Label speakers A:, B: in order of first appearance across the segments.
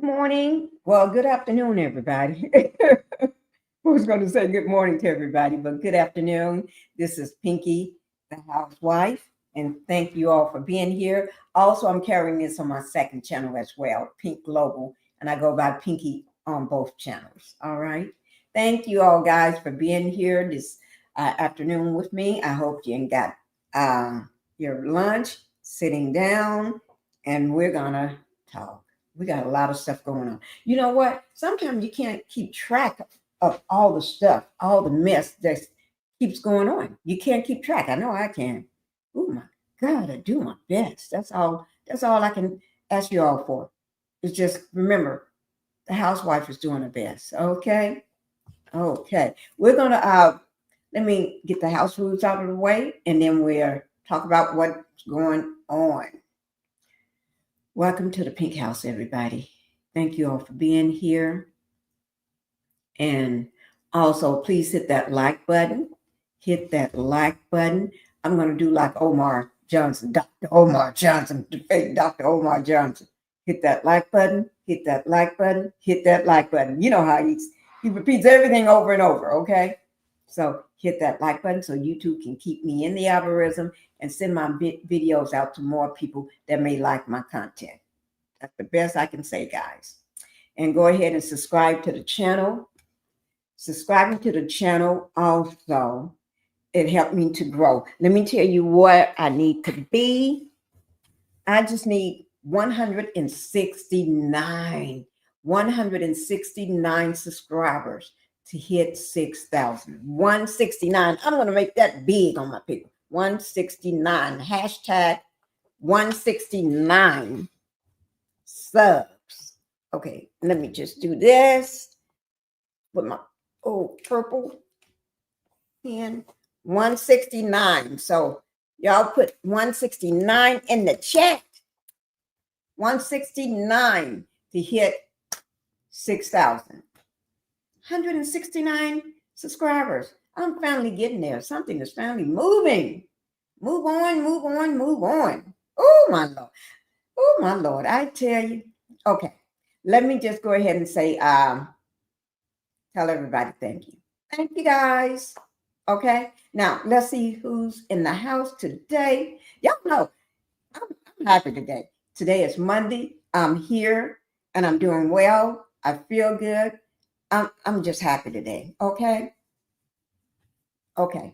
A: Good morning. Well, good afternoon, everybody. I was going to say good morning to everybody, but good afternoon. This is Pinkie the Housewife, and thank you all for being here. Also, I'm carrying this on my second channel as well, Pink Global, and I go by Pinkie on both channels. All right. Thank you all, guys, for being here this afternoon with me. I hope you got your lunch, sitting down, and we're going to talk. We got a lot of stuff going on. You know what? Sometimes you can't keep track of all the stuff, all the mess that keeps going on. You can't keep track. I know I can. Oh my God, I do my best. That's all. That's all I can ask you all for. Is just remember, the housewife is doing her best. Okay. Okay. We're gonna let me get the house rules out of the way, and then we'll talk about what's going on. Welcome to the Pink House, everybody. Thank you all for being here. And also, please hit that like button. Hit that like button. I'm going to do like Omar Johnson, Dr. Omar Johnson, the fake Dr. Omar Johnson. Hit that like button. Hit that like button. Hit that like button. You know how he repeats everything over and over, okay? So hit that like button so YouTube can keep me in the algorithm and send my videos out to more people that may like my content. That's the best I can say, guys. And go ahead and subscribe to the channel. Subscribing to the channel also, it helped me to grow. Let me tell you what I need to be. I just need 169 subscribers to hit 6,000. 169. I'm going to make that big on my people. 169. Hashtag 169 subs. Okay, let me just do this with my purple pen. 169. So y'all put 169 in the chat. 169 to hit 6,000. 169 subscribers. I'm finally getting there. Something is finally moving. Move on, move on, move on. Oh, my Lord. Oh, my Lord. I tell you. Okay. Let me just go ahead and say, tell everybody thank you. Thank you, guys. Okay. Now, let's see who's in the house today. Y'all know I'm happy today. Today is Monday. I'm here and I'm doing well. I feel good. I'm just happy today. Okay. Okay.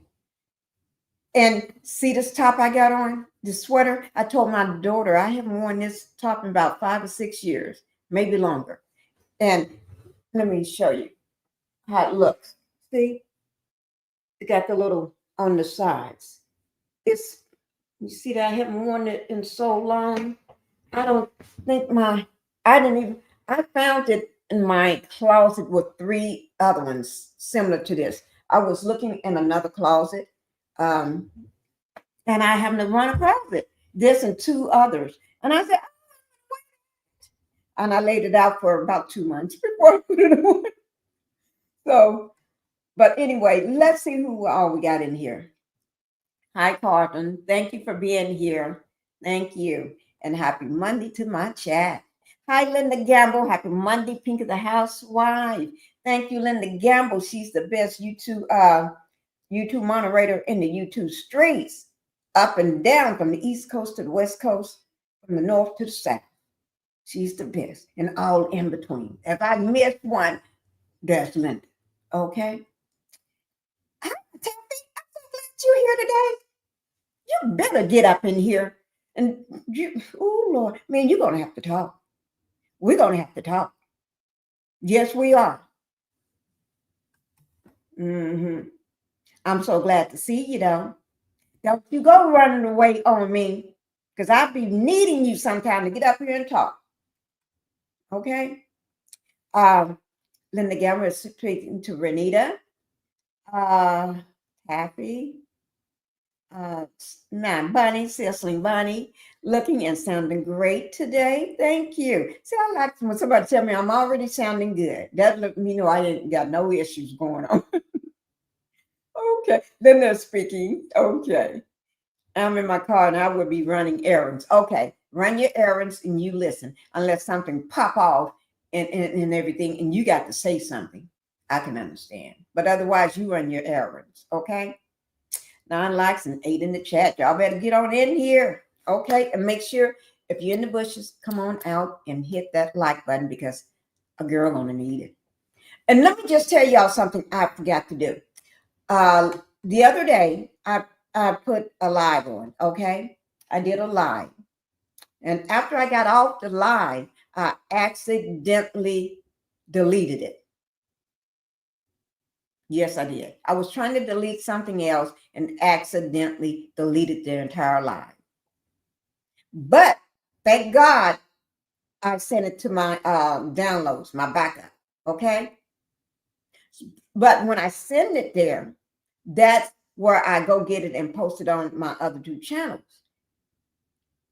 A: And see this top I got on? This sweater? I told my daughter I haven't worn this top in about 5 or 6 years, maybe longer. And let me show you how it looks. See? It got the little on the sides. You see that I haven't worn it in so long. I don't think I found it in my closet with 3 other ones similar to this. I was looking in another closet, and I happened to run across it. This and 2 others. And I said, and I laid it out for about 2 months before I put it on. So, but anyway, let's see who all we got in here. Hi, Carlton. Thank you for being here. Thank you. And happy Monday to my chat. Hi, Linda Gamble. Happy Monday, Pinkie the Housewife. Thank you, Linda Gamble. She's the best YouTube moderator in the YouTube streets, up and down from the East Coast to the West Coast, from the North to the South. She's the best, and all in between. If I missed one, that's Linda. Okay? I'm so glad you're here today. You better get up in here. And oh, Lord, man, you're going to have to talk. We're going to have to talk. Yes, we are. I'm so glad to see you, though. Don't you go running away on me, because I'll be needing you sometime to get up here and talk. Okay? Linda Gamble is speaking to Renita. Happy. Bunny, Cecily Bunny, looking and sounding great today. Thank you. See, I like when somebody tell me I'm already sounding good. That let me know I ain't got no issues going on. Okay. Then they're speaking. Okay. I'm in my car and I will be running errands. Okay. Run your errands and you listen unless something pop off and everything, and you got to say something, I can understand. But otherwise, you run your errands, okay? 9 likes and 8 in the chat. Y'all better get on in here, okay? And make sure if you're in the bushes, come on out and hit that like button because a girl gonna need it. And let me just tell y'all something I forgot to do. The other day, I put a live on, okay? I did a live. And after I got off the live, I accidentally deleted it. Yes, I did. I was trying to delete something else and accidentally deleted the entire live. But thank God I sent it to my downloads, my backup, okay? But when I send it there, that's where I go get it and post it on my other 2 channels.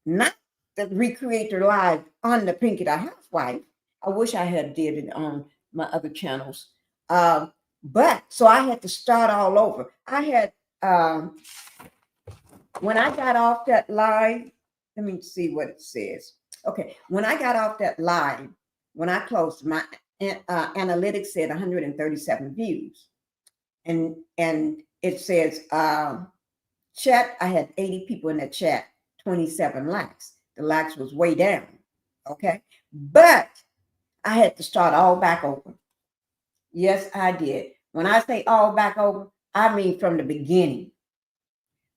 A: Not the recreate their live on the Pinkie the Housewife. I wish I had did it on my other channels. But so I had to start all over. I had when I got off that live, let me see what it says. Okay, when I got off that live, when I closed, my analytics said 137 views, and it says chat. I had 80 people in the chat, 27 likes. The likes was way down. Okay, but I had to start all back over. Yes, I did. When I say all back over, I mean from the beginning.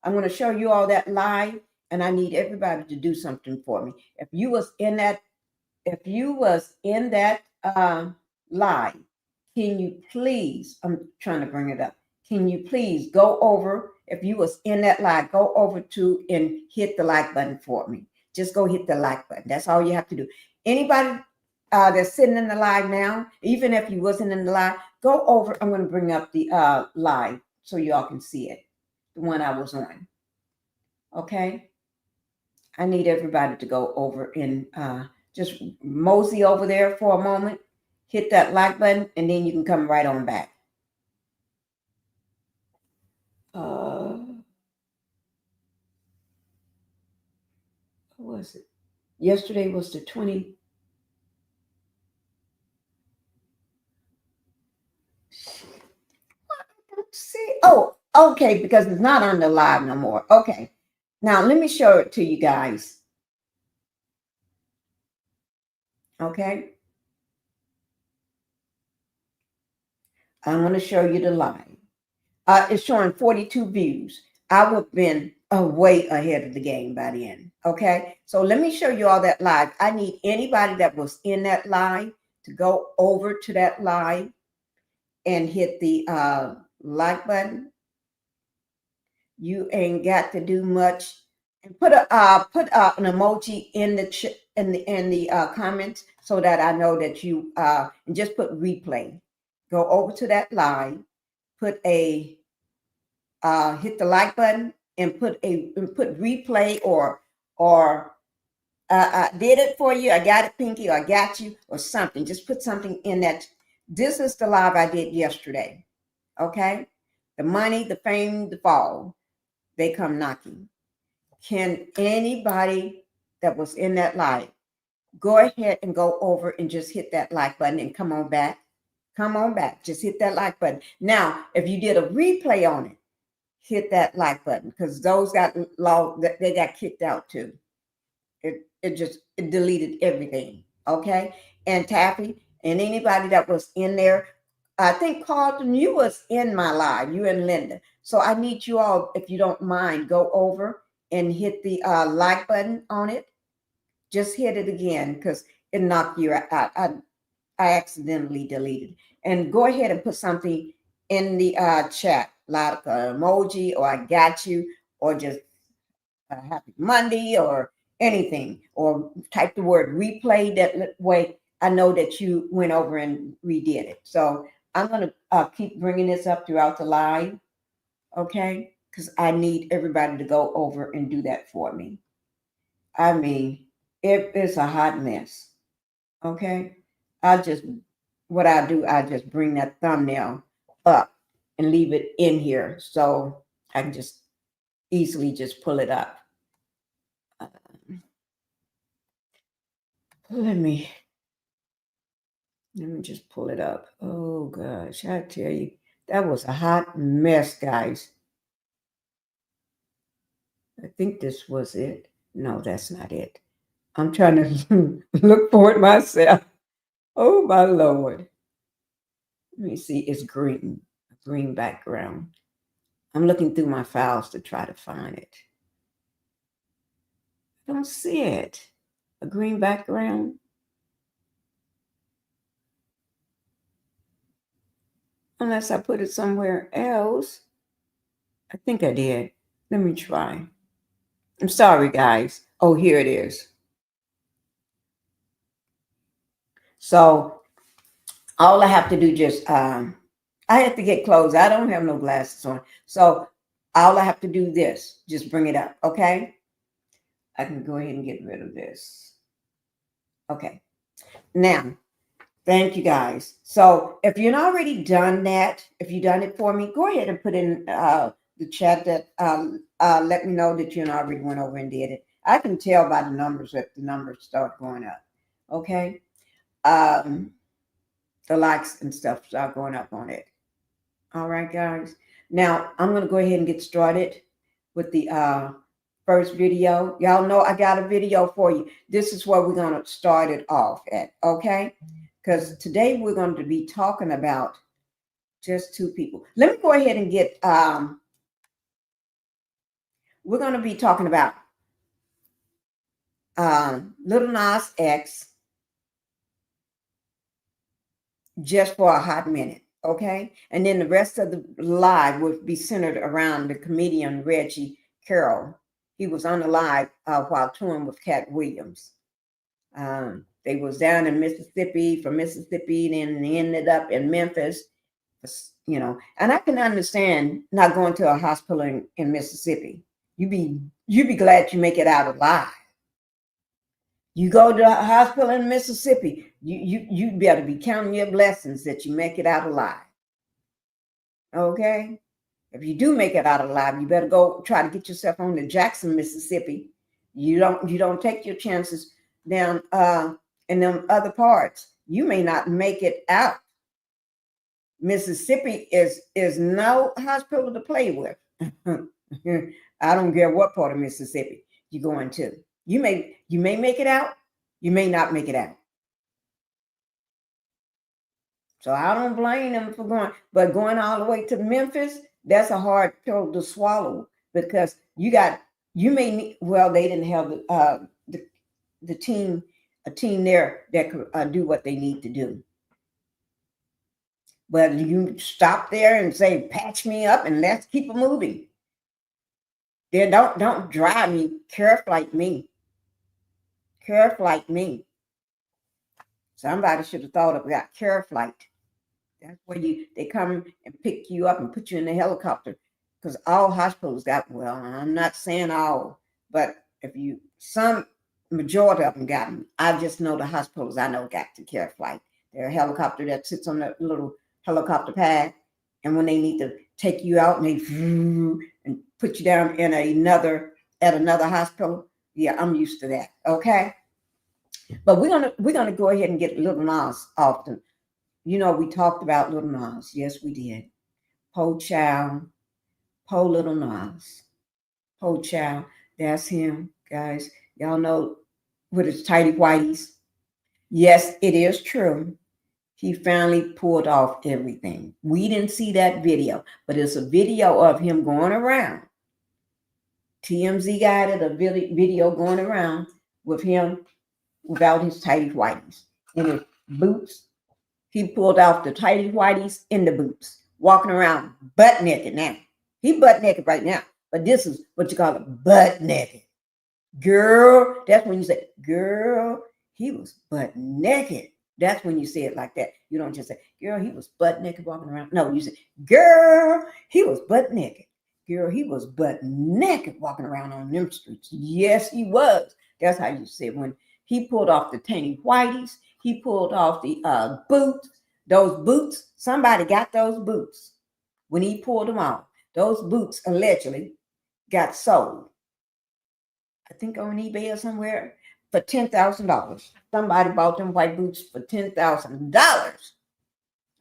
A: I'm going to show you all that live, and I need everybody to do something for me. If you was in that live, can you please, I'm trying to bring it up. Can you please go over, if you was in that live, go over to and hit the like button for me. Just go hit the like button. That's all you have to do. Anybody that's sitting in the live now, even if you wasn't in the live, go over. I'm going to bring up the live so y'all can see it, the one I was on. Okay? I need everybody to go over and just mosey over there for a moment, hit that like button, and then you can come right on back. What was it? Yesterday was the 20. Let's see. Oh, okay, because it's not on the live no more. Okay. Now let me show it to you guys. Okay. I'm going to show you the live. It's showing 42 views. I would have been way ahead of the game by the end. Okay. So let me show you all that live. I need anybody that was in that live to go over to that live and hit the like button. You ain't got to do much. And put an emoji in the comments so that I know that you and just put replay. Go over to that live, put a hit the like button and put replay or I did it for you. I got it, Pinkie, or I got you, or something. Just put something in that. This is the live I did yesterday. Okay, the money, the fame, the fall, they come knocking. Can anybody that was in that live go ahead and go over and just hit that like button and come on back? Come on back. Just hit that like button. Now, if you did a replay on it, hit that like button because those got lost. They got kicked out too. It deleted everything. Okay. And Taffy and anybody that was in there, I think Carlton, you was in my live, you and Linda. So I need you all, if you don't mind, go over and hit the like button on it. Just hit it again because it knocked you out. I accidentally deleted. And go ahead and put something in the chat, like an emoji, or I got you, or just happy Monday, or anything, or type the word replay. That way I know that you went over and redid it. So I'm going to keep bringing this up throughout the live, okay? Because I need everybody to go over and do that for me. I mean, it's a hot mess, okay? What I do, I just bring that thumbnail up and leave it in here so I can just easily just pull it up. Let me Let me just pull it up. Oh gosh, I tell you, that was a hot mess, guys. I think this was it. No, that's not it. I'm trying to look for it myself. Oh my Lord. Let me see. It's green, a green background. I'm looking through my files to try to find it. I don't see it. A green background. Unless I put it somewhere else. I think I did. Let me try. I'm sorry, guys. Oh, here it is. So all I have to do just I have to get clothes. I don't have no glasses on. So all I have to do this, just bring it up, okay? I can go ahead and get rid of this. Okay. Now, thank you guys. So if you're not already done that, if you've done it for me, go ahead and put in the chat that let me know that you already went over and did it. I can tell by the numbers if the numbers start going up. Okay. Um, the likes and stuff start going up on it. All right, guys. Now I'm gonna go ahead and get started with the first video. Y'all know I got a video for you. This is where we're gonna start it off at, okay? Because today we're going to be talking about just two people. Let me go ahead and get we're going to be talking about Lil Nas X just for a hot minute, okay? And then the rest of the live will be centered around the comedian Reggie Carroll. He was on the live while touring with Cat Williams. They was down in Mississippi, from Mississippi, then they ended up in Memphis, you know. And I can understand not going to a hospital in Mississippi. You be glad you make it out alive. You go to a hospital in Mississippi, you better be counting your blessings that you make it out alive. Okay? If you do make it out alive, you better go try to get yourself on to Jackson, Mississippi. You don't take your chances down in them other parts. You may not make it out. Mississippi is no hospital to play with. I don't care what part of Mississippi you're going to. You may make it out, you may not make it out. So I don't blame them for going, but going all the way to Memphis, that's a hard pill to swallow because you may need, well, they didn't have the team, a team there that could do what they need to do. But you stop there and say, patch me up and let's keep it moving. Then don't drive me, careful like me. Careful like me. Somebody should have thought about care flight. That's where they come and pick you up and put you in a helicopter. Because all hospitals got, well, I'm not saying all, but if you, some majority of them got them. I just know the hospitals I know got the care flight. They're a helicopter that sits on that little helicopter pad. And when they need to take you out and they and put you down in another hospital, yeah, I'm used to that. Okay. But we're gonna go ahead and get Lil Nas often. You know, we talked about Lil Nas. Yes, we did. Po Chow, Po Lil Nas, Po Chow. That's him, guys. Y'all know with his tidy whities. Yes, it is true. He finally pulled off everything. We didn't see that video, but it's a video of him going around. TMZ got it, a video going around with him without his tidy whities and his boots. He pulled off the tidy whities in the boots, walking around butt naked now. He butt naked right now, but this is what you call it, butt naked. Girl, that's when you say, girl, he was butt naked. That's when you say it like that. You don't just say, girl, he was butt naked walking around. No, you say, girl, he was butt naked. Girl, he was butt naked walking around on them streets. Yes, he was. That's how you say it. When he pulled off the tiny whities, he pulled off the boots. Those boots, somebody got those boots when he pulled them off. Those boots allegedly got sold. I think on eBay or somewhere. for $10,000. Somebody bought them white boots for $10,000.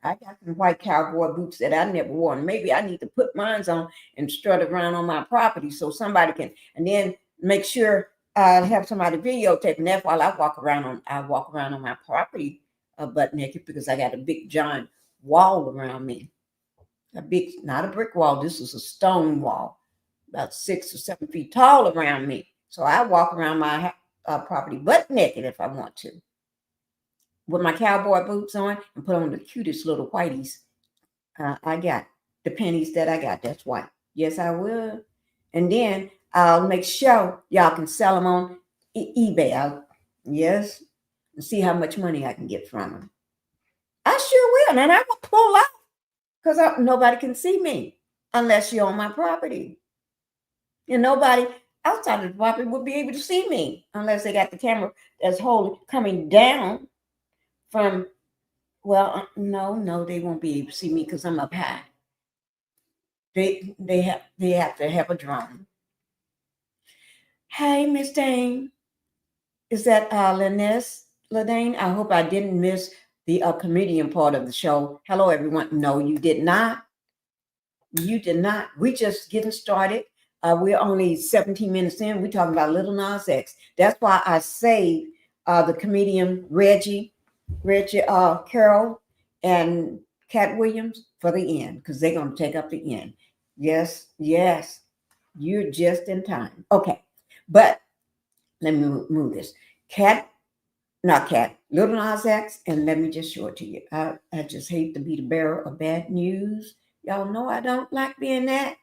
A: I got some white cowboy boots that I never wore. And maybe I need to put mine on and strut around on my property so somebody can, and then make sure I have somebody videotaping that while I walk around on my property butt naked, because I got a big giant wall around me. A big, not a brick wall. This is a stone wall, about 6 or 7 feet tall around me. So I walk around my property butt naked if I want to, with my cowboy boots on, and put on the cutest little whiteys I got. The pennies that I got, that's white. Yes, I will. And then I'll make sure y'all can sell them on eBay. Yes, and see how much money I can get from them. I sure will. And I will pull out, because nobody can see me unless you're on my property. And nobody outside of the property will be able to see me unless they got the camera that's holding coming down from. Well, no, they won't be able to see me because I'm up high. They have to have a drone. Hey, Miss Dane, is that Ladane? I hope I didn't miss the comedian part of the show. Hello, everyone. No, you did not. You did not. We just getting started. We're only 17 minutes in. We're talking about Lil Nas X. That's why I saved the comedian Reggie Carroll and Cat Williams for the end, because they're going to take up the end. Yes, you're just in time. Okay, but let me move this. Lil Nas X, and let me just show it to you. I just hate to be the bearer of bad news. Y'all know I don't like being that,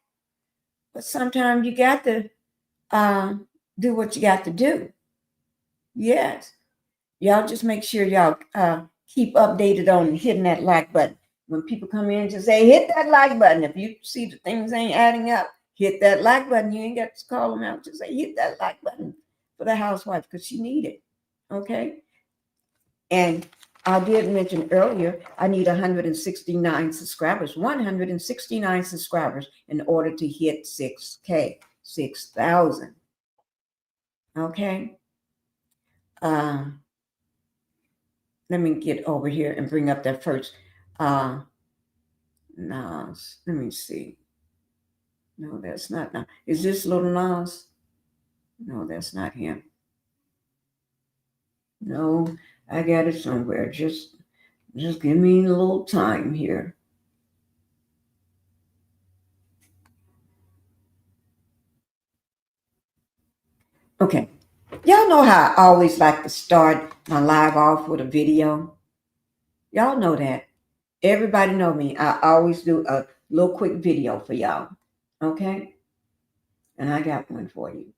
A: but sometimes you got to do what you got to do. Yes, y'all just make sure y'all keep updated on hitting that like button. When people come in, just say, hit that like button. If you see the things ain't adding up, hit that like button. You ain't got to call them out. Just say, hit that like button for the housewife, because she need it. Okay? And I did mention earlier, I need 169 subscribers, 169 subscribers in order to hit 6K, 6,000. Okay? Let me get over here and bring up that first Nas. Let me see. No, that's not Nas. Is this Lil Nas? No, that's not him. No, I got it somewhere. Just give me a little time here. Okay. Y'all know how I always like to start my live off with a video. Y'all know that. Everybody know me. I always do a little quick video for y'all. Okay? And I got one for you.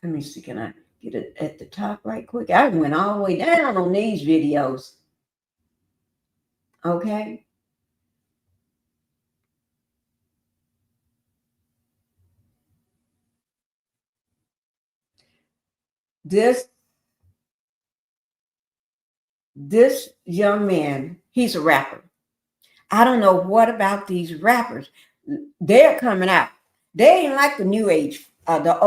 A: Let me see, can I get it at the top right quick? I went all the way down on these videos. Okay? This young man, he's a rapper. I don't know what about these rappers. They're coming out. They ain't like the new age, the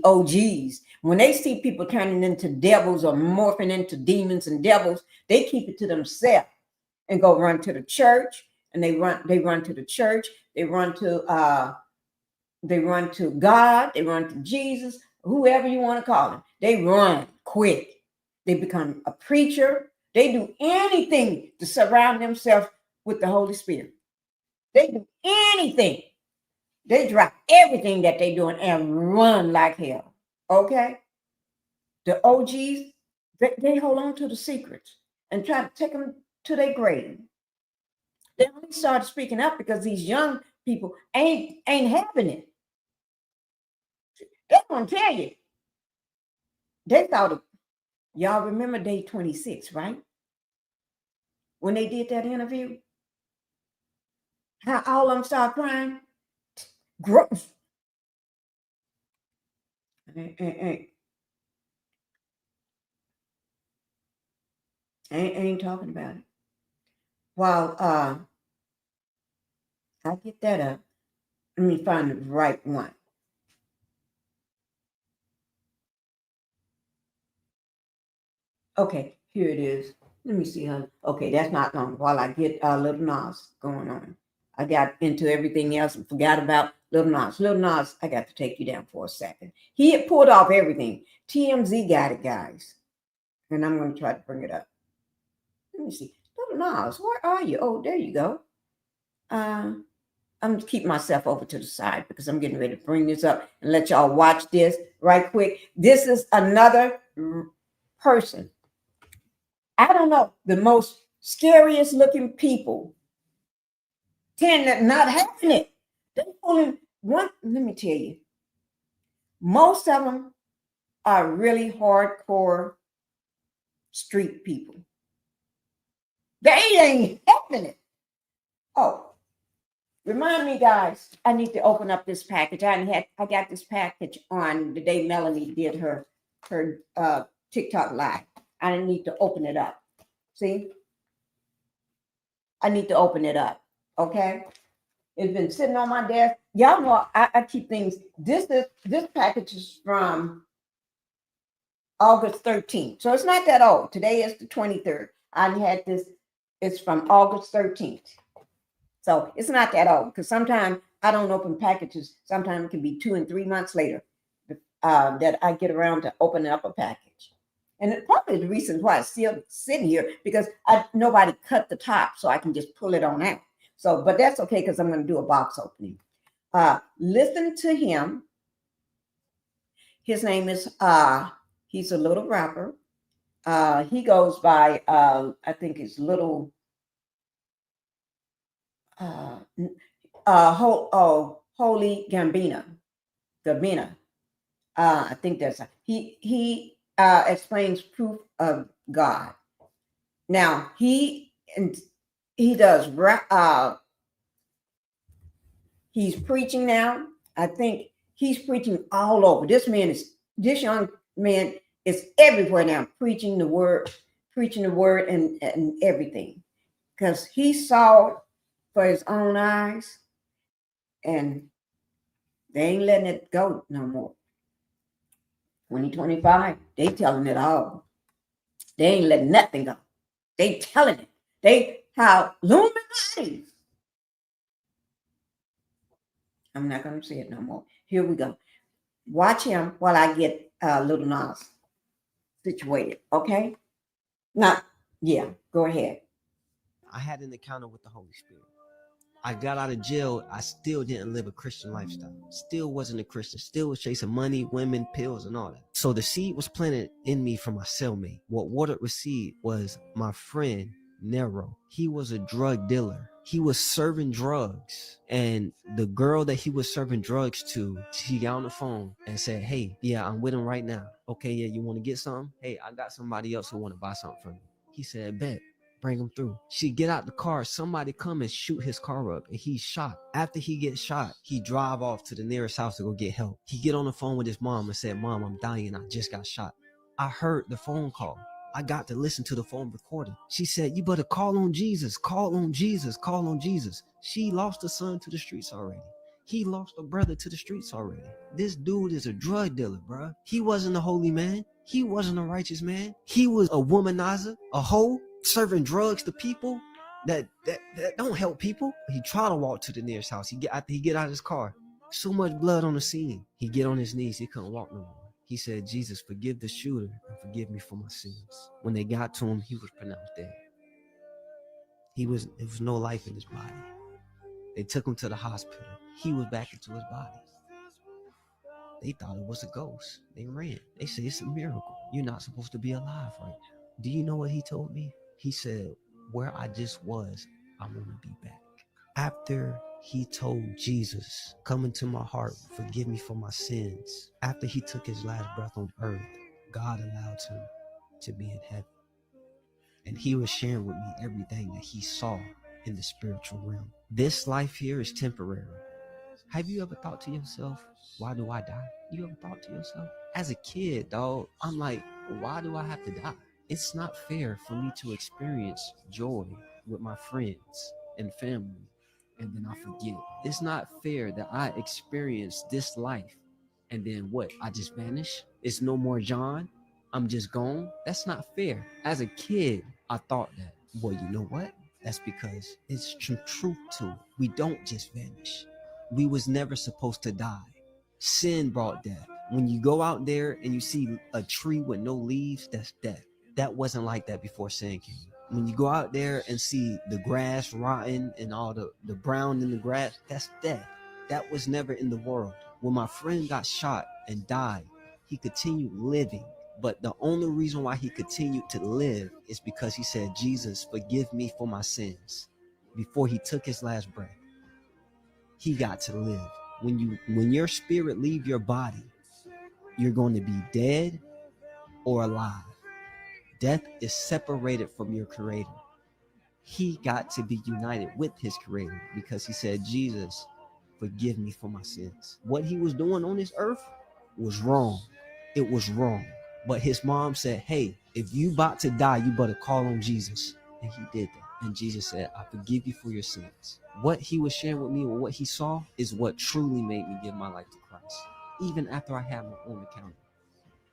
A: OGs. When they see people turning into devils or morphing into demons and devils, they keep it to themselves and go run to the church. And they run to the church. They run to God. They run to Jesus, whoever you want to call them. They run quick. They become a preacher. They do anything to surround themselves with the Holy Spirit. They do anything. They drop everything that they're doing and run like hell. Okay? The OGs, they hold on to the secrets and try to take them to their grave. They only started speaking up because these young people ain't having it. They're gonna tell you. They thought of, y'all remember day 26, right? When they did that interview, how all of them started crying. Gross. Ain't talking about it. While I get that up, Let me find the right one. Okay, here it is. Let me see how. Okay, that's not long. While I get Lil Nas going on, I got into everything else and forgot about Lil Nas. Lil Nas, I got to take you down for a second. He had pulled off everything. TMZ got it, guys, and I'm going to try to bring it up. Let me see. Lil Nas, where are you? Oh, there you go. Uh, I'm going to keep myself over to the side because I'm getting ready to bring this up and let y'all watch this right quick. This is another person. I don't know, the most scariest looking people tend to not having it. They only one, let me tell you, most of them are really hardcore street people. They ain't having it. Oh, remind me, guys, I need to open up this package. I got this package on the day Melanie did her TikTok live. I need to open it up. See? I need to open it up. Okay. It's been sitting on my desk. Y'all know I keep things. This package is from August 13th. So it's not that old. Today is the 23rd. I had this, it's from August 13th. So it's not that old because sometimes I don't open packages. Sometimes it can be 2 and 3 months later that I get around to opening up a package. And probably the reason why it's still sitting here because nobody cut the top so I can just pull it on out. So, but that's okay because I'm going to do a box opening. Listen to him. His name is, he's a little rapper. He goes by, I think it's Little, Holy Gambina. I think that's, he explains proof of God. Now, he does rap, he's preaching now. I think he's preaching all over. This young man is everywhere now, preaching the word and everything. Because he saw it for his own eyes and they ain't letting it go no more. 2025, they telling it all. They ain't letting nothing go. They telling it. They how Illuminati. I'm not going to say it no more. Here we go. Watch him while I get Lil Nas situated. Okay? Now, yeah, go ahead.
B: I had an encounter with the Holy Spirit. I got out of jail. I still didn't live a Christian lifestyle. Still wasn't a Christian. Still was chasing money, women, pills, and all that. So the seed was planted in me from my cellmate. What watered the seed was my friend, Nero. He was a drug dealer. He was serving drugs. And the girl that he was serving drugs to, she got on the phone and said, hey, yeah, I'm with him right now. Okay, yeah, you want to get something? Hey, I got somebody else who want to buy something from you. He said, bet. Bring him through. She get out the car, somebody come and shoot his car up, and he's shot. After he gets shot, he drive off to the nearest house to go get help. He get on the phone with his mom and said, Mom, I'm dying. I just got shot. I heard the phone call. I got to listen to the phone recording. She said, you better call on Jesus, call on Jesus, call on Jesus. She lost a son to the streets already. He lost a brother to the streets already. This dude is a drug dealer, bro. He wasn't a holy man. He wasn't a righteous man. He was a womanizer, a hoe, serving drugs to people that don't help people. He tried to walk to the nearest house. He get out of his car. So much blood on the scene. He get on his knees. He couldn't walk no more. He said, Jesus, forgive the shooter and forgive me for my sins. When they got to him, he was pronounced dead. There was no life in his body. They took him to the hospital. He was back into his body. They thought it was a ghost. They ran. They said, it's a miracle. You're not supposed to be alive right now. Do you know what he told me? He said, where I just was, I want to be back. After he told Jesus, come into my heart, forgive me for my sins. After he took his last breath on earth, God allowed him to be in heaven. And he was sharing with me everything that he saw in the spiritual realm. This life here is temporary. Have you ever thought to yourself, why do I die? You ever thought to yourself? As a kid, dog, I'm like, why do I have to die? It's not fair for me to experience joy with my friends and family and then I forget it. It's not fair that I experienced this life and then what? I just vanish? It's no more John? I'm just gone? That's not fair. As a kid, I thought that. Well, you know what? That's because it's truth to it. We don't just vanish. We was never supposed to die. Sin brought death. When you go out there and you see a tree with no leaves, that's death. That wasn't like that before sin came. When you go out there and see the grass rotting and all the brown in the grass, that's death. That was never in the world. When my friend got shot and died, he continued living. But the only reason why he continued to live is because he said, Jesus, forgive me for my sins. Before he took his last breath, he got to live. When your spirit leave your body, you're going to be dead or alive. Death is separated from your creator. He got to be united with his creator because he said, Jesus, forgive me for my sins. What he was doing on this earth was wrong. It was wrong. But his mom said, hey, if you about to die, you better call on Jesus. And he did that. And Jesus said, I forgive you for your sins. What he was sharing with me and what he saw is what truly made me give my life to Christ. Even after I had my own encounter.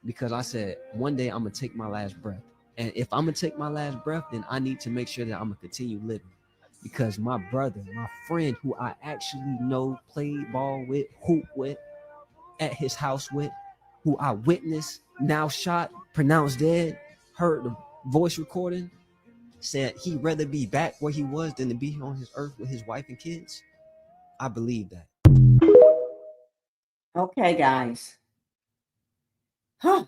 B: Because I said, one day I'm going to take my last breath. And if I'm going to take my last breath, then I need to make sure that I'm going to continue living. Because my brother, my friend who I actually know, played ball with, hoop with, at his house with, who I witnessed, now shot, pronounced dead, heard the voice recording, said he'd rather be back where he was than to be on his earth with his wife and kids. I believe that.
A: Okay, guys. Huh.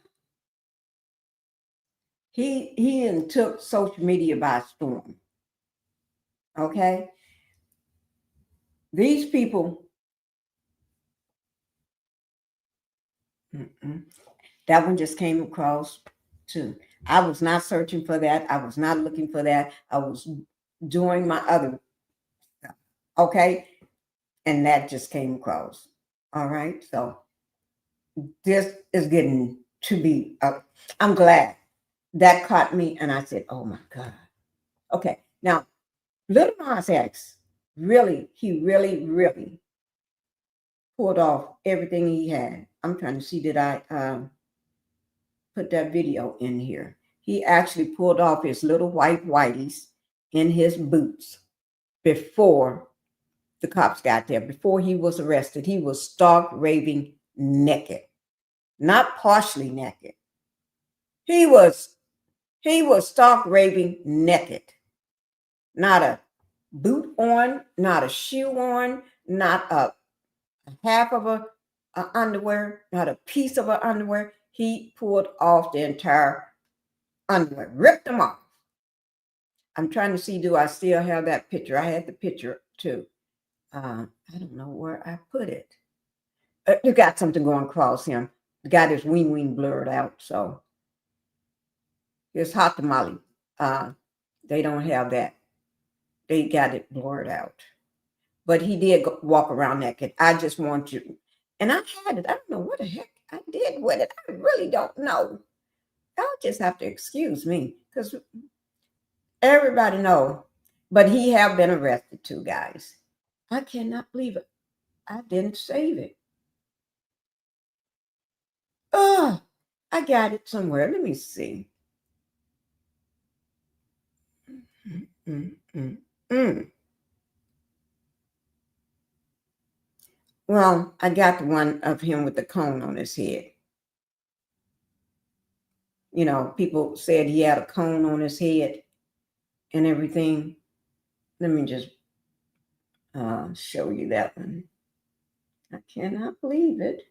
A: He took social media by storm. Okay. These people, that one just came across too. I was not searching for that. I was not looking for that. I was doing my other stuff. Okay. And that just came across. All right. So this is getting to be, I'm glad that caught me. And I said, oh my God. Okay. Now, Lil Nas X he really pulled off everything he had. I'm trying to see, did I put that video in here? He actually pulled off his little white whiteys in his boots before the cops got there, before he was arrested. He was stark raving naked, not partially naked. He was stark raving naked, not a boot on, not a shoe on, not a half of a underwear, not a piece of a underwear. He pulled off the entire underwear, ripped them off. I'm trying to see, do I still have that picture? I had the picture too. I don't know where I put it. You got something going across him. Got his wing blurred out. So his hot tamale. They don't have that. They got it blurred out. But he did walk around naked. I just want you. And I had it. I don't know what the heck I did with it. I really don't know. Y'all just have to excuse me because everybody know. But he have been arrested too, guys. I cannot believe it. I didn't save it. Oh, I got it somewhere. Let me see. Mm, mm, mm. Well, I got the one of him with the cone on his head. You know, people said he had a cone on his head and everything. Let me just show you that one. I cannot believe it.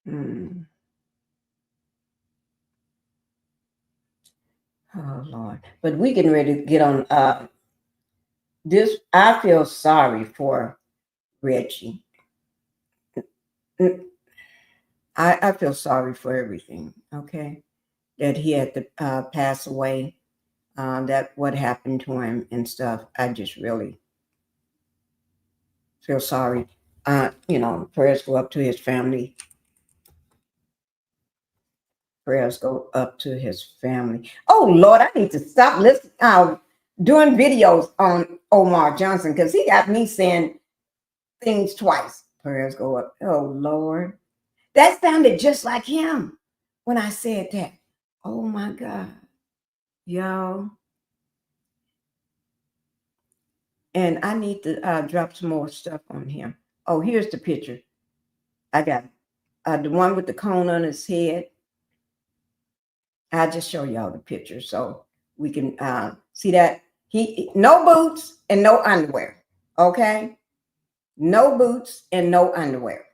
A: Hmm. Oh Lord. But we getting ready to get on this. I feel sorry for Reggie. Mm, I feel sorry for everything, okay? That he had to pass away, that what happened to him and stuff. I just really feel sorry. Prayers go up to his family. Prayers go up to his family. Oh Lord, I need to stop listening, doing videos on Omar Johnson because he got me saying things twice. Prayers go up. Oh Lord, that sounded just like him when I said that. Oh my God, y'all. And I need to drop some more stuff on him. Oh, here's the picture. I got the one with the cone on his head. I'll just show y'all the picture so we can see that he no boots and no underwear. Okay, no boots and no underwear.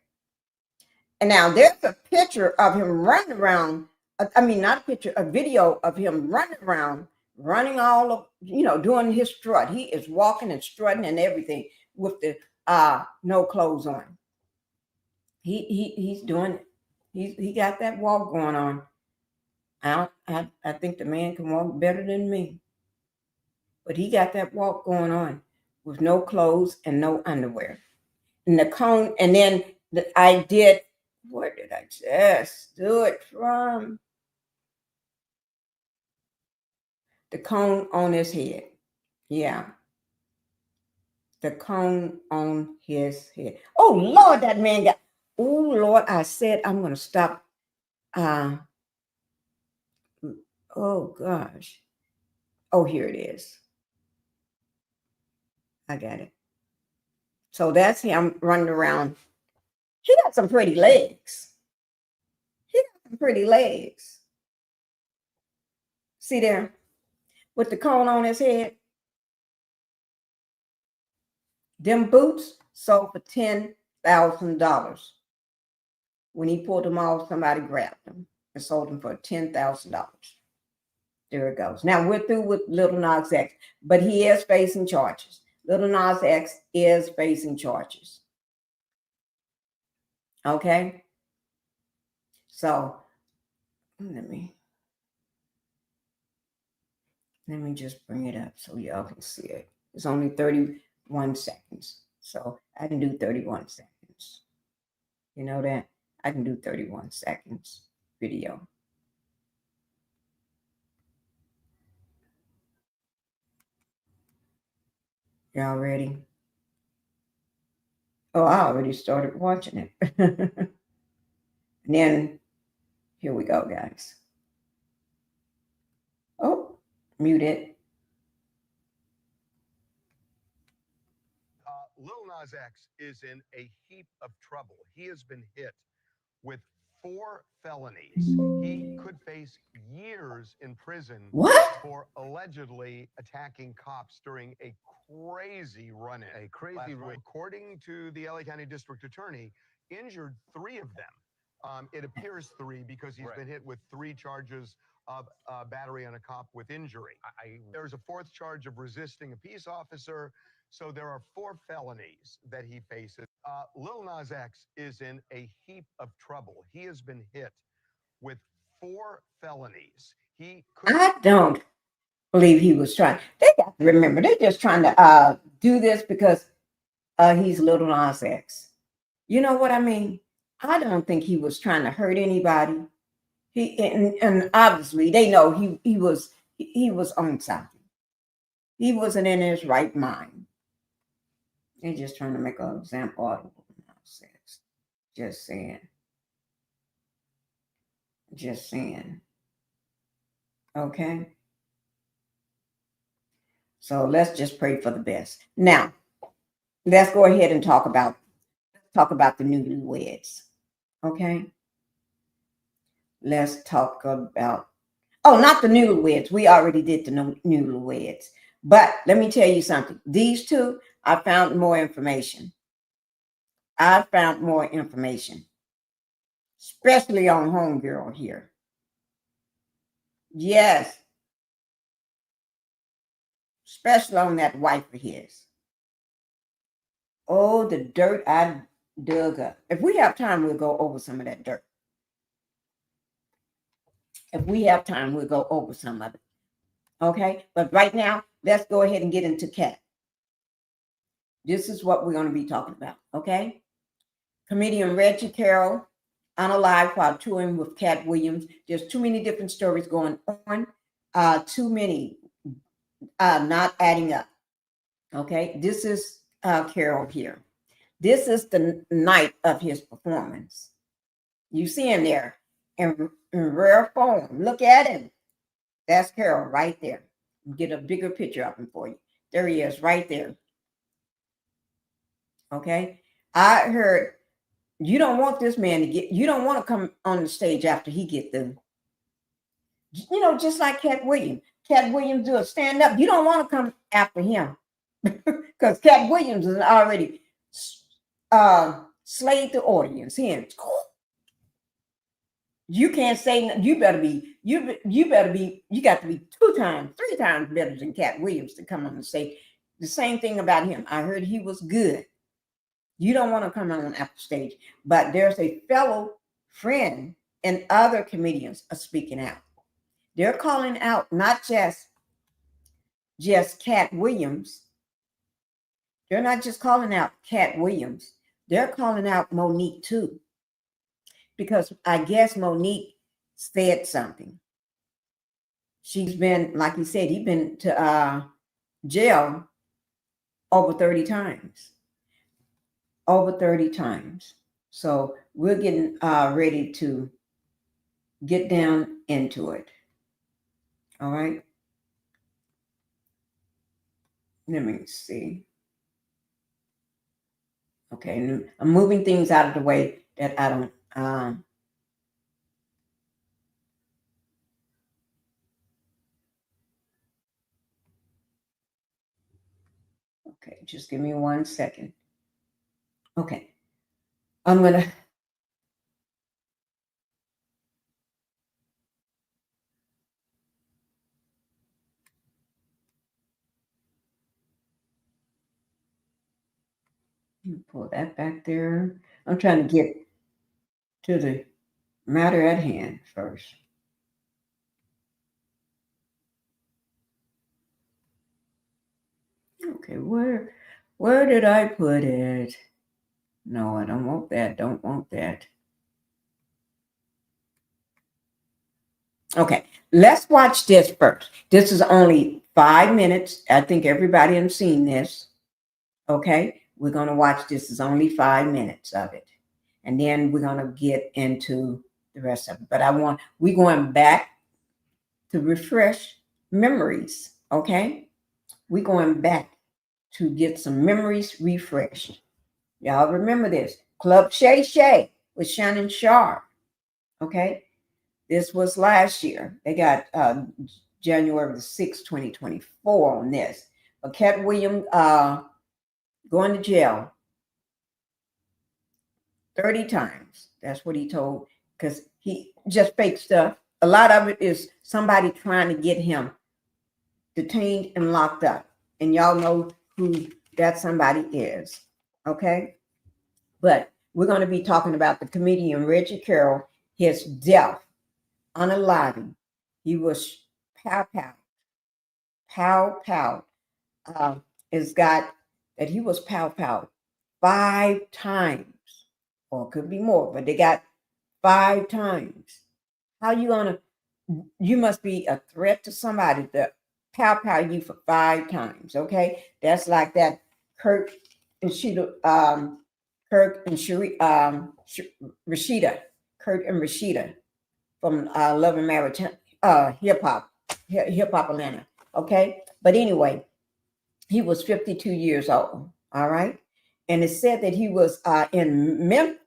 A: And now there's a picture of him running around. I mean, not a picture, a video of him running around, running all of, doing his strut. He is walking and strutting and everything with the no clothes on. He's doing it. He got that walk going on. I think the man can walk better than me. But he got that walk going on with no clothes and no underwear. And the cone, and then I did, where did I just do it from? The cone on his head. Yeah. The cone on his head. Oh, Lord, that man got, oh, Lord, I said I'm going to stop. Oh, gosh. Oh, here it is. I got it. So that's him running around. He got some pretty legs. He got some pretty legs. See there? With the cone on his head. Them boots sold for $10,000. When he pulled them off, somebody grabbed them and sold them for $10,000. There it goes. Now we're through with Lil Nas X, but he is facing charges. Lil Nas X is facing charges. Okay? So let me just bring it up so y'all can see it. It's only 31 seconds. So I can do 31 seconds. You know that? I can do 31 seconds video. Y'all ready? Oh, I already started watching it. And then, here we go, guys. Oh, mute it.
C: Lil Nas X is in a heap of trouble. He has been hit with 4 felonies. He could face years in prison for allegedly attacking cops during a crazy run-in. According to the LA County District Attorney, injured 3 of them. It appears 3 because he's been hit with 3 charges of battery on a cop with injury. There's a 4th charge of resisting a peace officer. So there are 4 felonies that he faces. Lil Nas X is in a heap of trouble. He has been hit with 4 felonies.
A: I don't believe he was trying. They got to remember, they're just trying to do this because he's Lil Nas X. You know what I mean? I don't think he was trying to hurt anybody. And obviously they know he was on something. He wasn't in his right mind. They're just trying to make an example out of Lil Nas X. Just saying. Just saying. Okay. So let's just pray for the best. Now, let's go ahead and talk about the newlyweds. Okay. Let's talk about, not the newlyweds. We already did the newlyweds. But let me tell you something. These 2, I found more information. Especially on Homegirl here. Yes. Especially on that wife of his. Oh, the dirt I dug up. If we have time, we'll go over some of that dirt. If we have time, we'll go over some of it. Okay? But right now, let's go ahead and get into Cat. This is what we're going to be talking about. Okay? Comedian Reggie Carroll unalive while touring with Cat Williams. There's too many different stories going on. Too many not adding up. Okay, this is Carroll here. This is the night of his performance. You see him there in rare form. Look at him. That's Carroll right there. Get a bigger picture of him for you. There he is right there. Okay. I heard you don't want this man to get, you don't want to come on the stage after he get through. You know, just like Cat Williams. Cat Williams do a stand up. You don't want to come after him because Cat Williams is already slayed the audience. Him. You can't say you better be you got to be 2 times, 3 times better than Cat Williams to come on and say the same thing about him. I heard he was good. You don't want to come on after stage, but there's a fellow friend and other comedians are speaking out. They're calling out not just Cat Williams. They're not just calling out Cat Williams. They're calling out Monique too. Because I guess Monique said something. She's been, like you said, he's been to jail over 30 times. Over 30 times. So we're getting ready to get down into it. All right. Let me see. Okay, I'm moving things out of the way that I don't. Okay, just give me 1 second. Okay, I'm gonna. Pull that back there. I'm trying to get to the matter at hand first. Okay, where did I put it? No, I don't want that. Don't want that. Okay, let's watch this first. This is only 5 minutes. I think everybody has seen this. Okay, we're going to watch this. Is only 5 minutes of it. And then we're going to get into the rest of it. But we're going back to refresh memories. Okay, we're going back to get some memories refreshed. Y'all remember this. Club Shay Shay with Shannon Sharp. Okay, this was last year. They got January the 6th, 2024 on this. But Cat Williams going to jail 30 times. That's what he told, because he just fake stuff. A lot of it is somebody trying to get him detained and locked up. And y'all know who that somebody is. Okay? But we're going to be talking about the comedian Reggie Carroll, his death, unaliving. He was pow. It's got that he was pow 5 times, or it could be more, but they got 5 times. How you must be a threat to somebody to pow you for 5 times. Okay, that's like that Kirk and Rashida from Love and Marriage, hip hop Atlanta. Okay, but anyway, he was 52 years old. All right, and it said that he was in Memphis.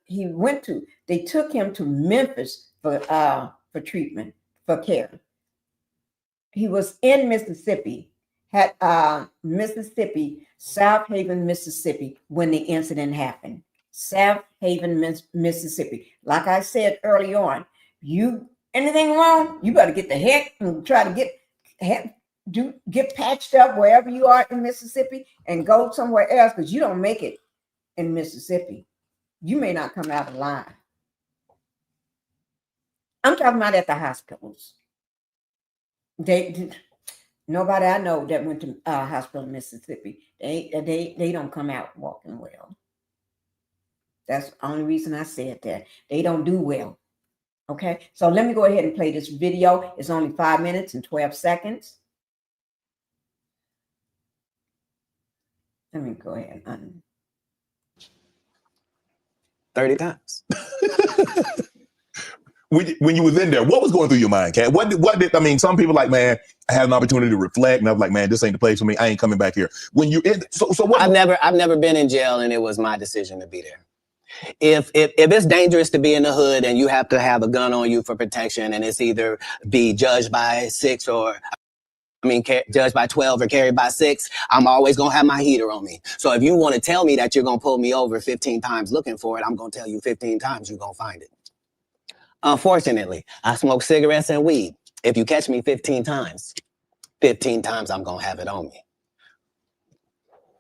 A: They took him to Memphis for treatment, for care. He was in Mississippi, South Haven, Mississippi, when the incident happened. South Haven, Mississippi. Like I said early on, anything wrong, you better get the heck and try to get patched up wherever you are in Mississippi and go somewhere else, because you don't make it in Mississippi. You may not come out alive. I'm talking about at the hospitals. Nobody I know that went to hospital in Mississippi, they don't come out walking well. That's the only reason I said that. They don't do well. Okay, so let me go ahead and play this video. It's only 5 minutes and 12 seconds. Let me go ahead and
D: 30 times.
E: When you was in there, what was going through your mind, Kat? What did I mean? Some people like, man, I had an opportunity to reflect, and I was like, man, this ain't the place for me. I ain't coming back here. When you in, so what?
D: I've never been in jail, and it was my decision to be there. If it's dangerous to be in the hood and you have to have a gun on you for protection, and it's either be judged by 6 or judged by 12 or carried by 6, I'm always going to have my heater on me. So if you want to tell me that you're going to pull me over 15 times looking for it, I'm going to tell you 15 times you're going to find it. Unfortunately, I smoke cigarettes and weed. If you catch me 15 times I'm going to have it on me.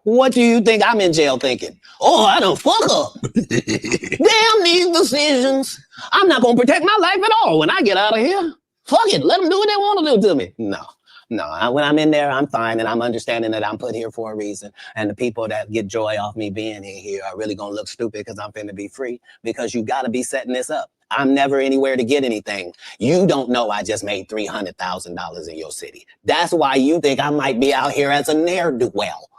D: What do you think I'm in jail thinking? Oh, I don't fuck up. Damn these decisions. I'm not going to protect my life at all when I get out of here. Fuck it. Let them do what they want to do to me. No. When I'm in there, I'm fine, and I'm understanding that I'm put here for a reason. And the people that get joy off me being in here are really going to look stupid because I'm finna be free, because you got to be setting this up. I'm never anywhere to get anything. You don't know I just made $300,000 in your city. That's why you think I might be out here as a ne'er-do-well.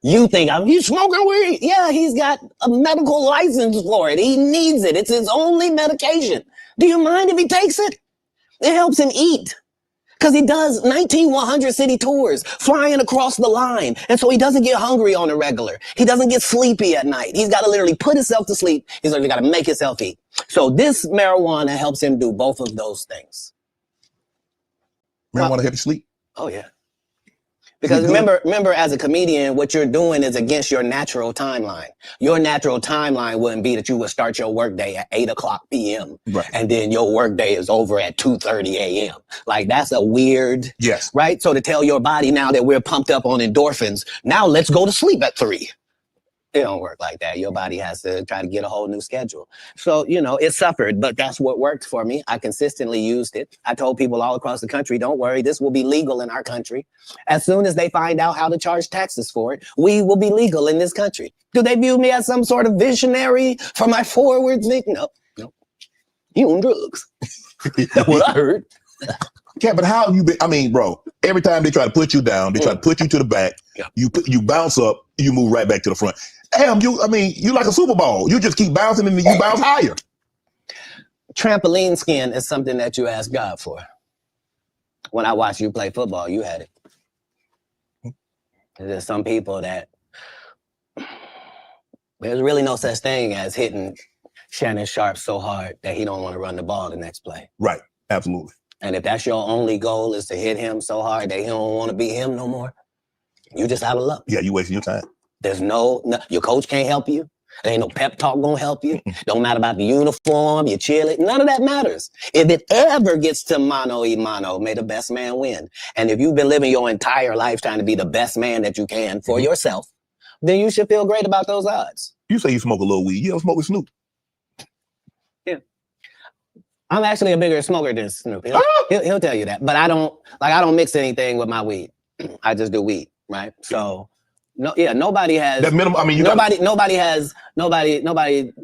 D: You think he's smoking weed? Yeah, he's got a medical license for it. He needs it. It's his only medication. Do you mind if he takes it? It helps him eat. Because he does 19 100 city tours, flying across the line. And so he doesn't get hungry on a regular. He doesn't get sleepy at night. He's got to literally put himself to sleep. He's literally got to make himself eat. So this marijuana helps him do both of those things.
E: Marijuana help you sleep?
D: Oh, yeah. Because remember, as a comedian, what you're doing is against your natural timeline. Your natural timeline wouldn't be that you would start your workday at 8:00 p.m.
E: Right.
D: And then your workday is over at 2:30 a.m. Like, that's a weird,
E: yes,
D: right? So to tell your body now that we're pumped up on endorphins, now let's go to sleep at 3. It don't work like that. Your body has to try to get a whole new schedule. So, it suffered, but that's what worked for me. I consistently used it. I told people all across the country, don't worry, this will be legal in our country. As soon as they find out how to charge taxes for it, we will be legal in this country. Do they view me as some sort of visionary for my forward thing? No. You on drugs. That's what I heard.
E: Yeah, but how have you been? I mean, bro, every time they try to put you down, they try to put you to the back, you bounce up, you move right back to the front. Damn, you like a Super Bowl. You just keep bouncing and you bounce higher.
D: Trampoline skin is something that you ask God for. When I watched you play football, you had it. There's some people that there's really no such thing as hitting Shannon Sharp so hard that he don't want to run the ball the next play.
E: Right, absolutely.
D: And if that's your only goal is to hit him so hard that he don't want to be him no more, you just out of luck.
E: Yeah, you wasting your time.
D: There's no, your coach can't help you. There ain't no pep talk gonna help you. Don't matter about the uniform, your cheerleading, none of that matters. If it ever gets to mano y mano, may the best man win. And if you've been living your entire life trying to be the best man that you can for yourself, then you should feel great about those odds.
E: You say you smoke a little weed. You ever smoke with Snoop?
D: Yeah. I'm actually a bigger smoker than Snoop. He'll tell you that. But I don't mix anything with my weed. I just do weed, right? So nobody has
E: that minimum. I mean,
D: nobody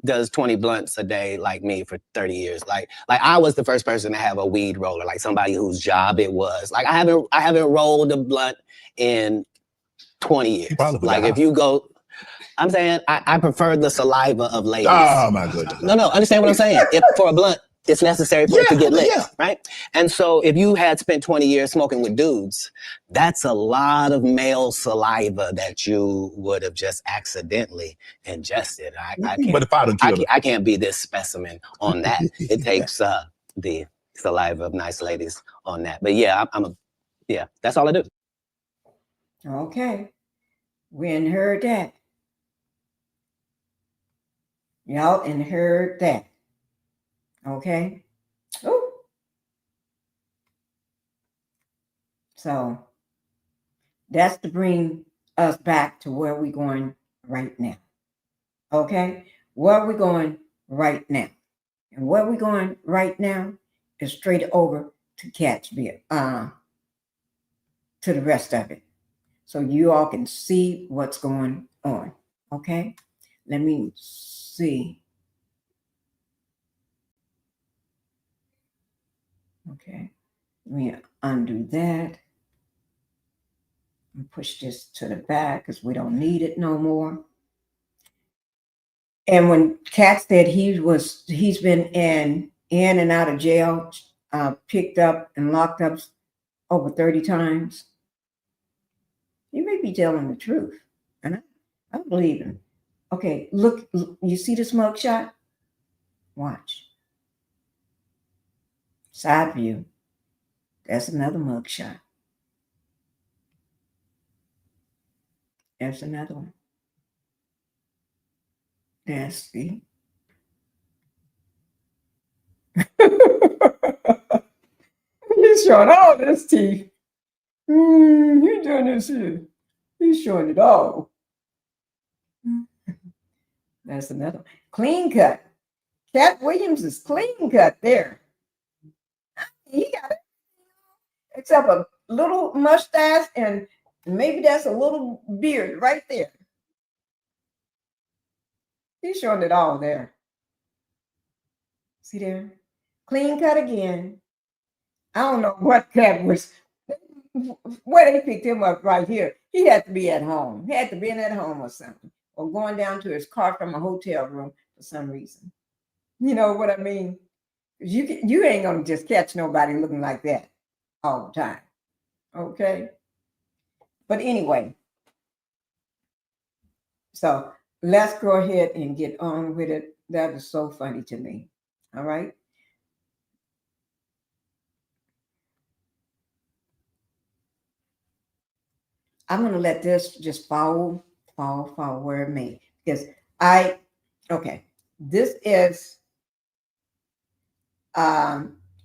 D: does 20 blunts a day like me for 30 years. Like I was the first person to have a weed roller, like somebody whose job it was. Like I haven't rolled a blunt in 20 years. Like if you go, I'm saying I prefer the saliva of ladies.
E: Oh my goodness.
D: No, understand what I'm saying? If for a blunt, it's necessary for it to get lit, right? And so if you had spent 20 years smoking with dudes, that's a lot of male saliva that you would have just accidentally ingested. I can't be this specimen on that. It takes the saliva of nice ladies on that. But yeah, that's all I do.
A: Okay. We ain't heard that. Y'all ain't heard that. Okay. Oh. So that's to bring us back to where we're going right now. Okay. Where we're going right now. And where we're going right now is straight over to Catchville, to the rest of it. So you all can see what's going on. Okay. Let me see. see. Okay, let me undo that and push this to the back because we don't need it no more. And when Kat said he's been in and out of jail, picked up and locked up over 30 times, he may be telling the truth, and I believe him. Okay, look, you see this mugshot? Watch. Side view. That's another mugshot. There's another one. There's the. He's showing all this teeth. He's doing this here. He's showing it all. That's another one. Clean cut. Cat Williams is clean cut there. He got it. Except a little mustache and maybe that's a little beard right there. He's showing it all there. See there? Clean cut again. I don't know what Cat was, where they picked him up right here. He had to be at home. He had to be at home or something. Or going down to his car from a hotel room for some reason. You know what I mean? You ain't gonna just catch nobody looking like that all the time. Okay? But anyway, so let's go ahead and get on with it. That is so funny to me. All right? I'm going to let this just fall where it may. Because this is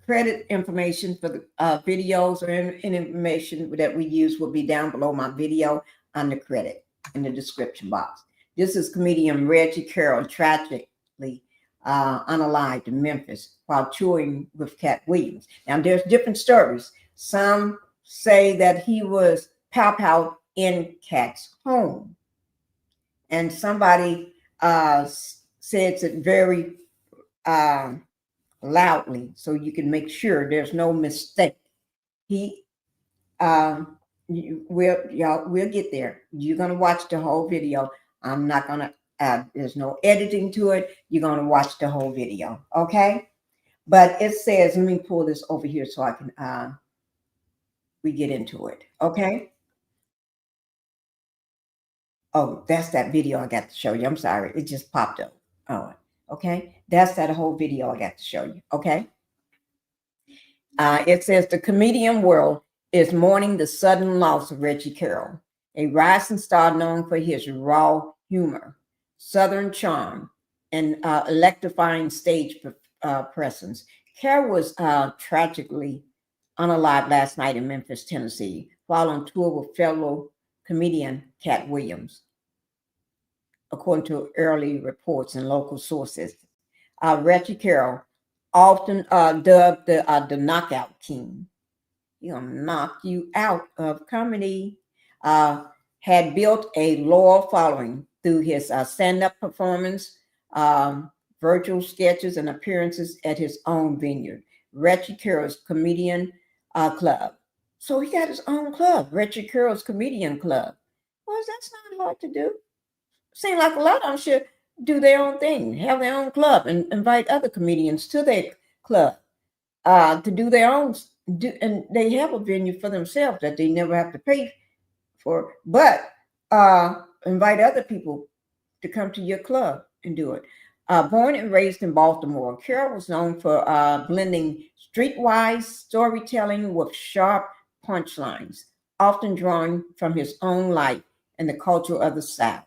A: credit information for the videos or any information that we use will be down below my video under credit in the description box. This is comedian Reggie Carroll tragically unalived in Memphis while touring with Cat Williams. Now, there's different stories. Some say that he was pow in Cat's home. And somebody says it very loudly so you can make sure there's no mistake. We'll get there. You're going to watch the whole video. I'm not going to there's no editing to it. You're going to watch the whole video. Okay. But it says, let me pull this over here so I can, we get into it. Okay. Oh, that's that video I got to show you. I'm sorry. It just popped up. Oh, okay. That's that whole video I got to show you. Okay. It says the comedian world is mourning the sudden loss of Reggie Carroll, a rising star known for his raw humor, Southern charm, and electrifying stage presence. Carroll was tragically unalived last night in Memphis, Tennessee, while on tour with fellow comedian Cat Williams, according to early reports and local sources. Reggie Carroll, often dubbed the knockout king, he'll knock you out of comedy, had built a loyal following through his stand-up performance, virtual sketches, and appearances at his own vineyard, Reggie Carroll's Comedian Club. So he got his own club, Reggie Carroll's Comedian Club. Well, that's not hard to do. Seems like a lot of them should do their own thing, have their own club, and invite other comedians to their club to do their own. And they have a venue for themselves that they never have to pay for, but invite other people to come to your club and do it. Born and raised in Baltimore, Carroll was known for blending streetwise storytelling with sharp punchlines, often drawing from his own life and the culture of the South.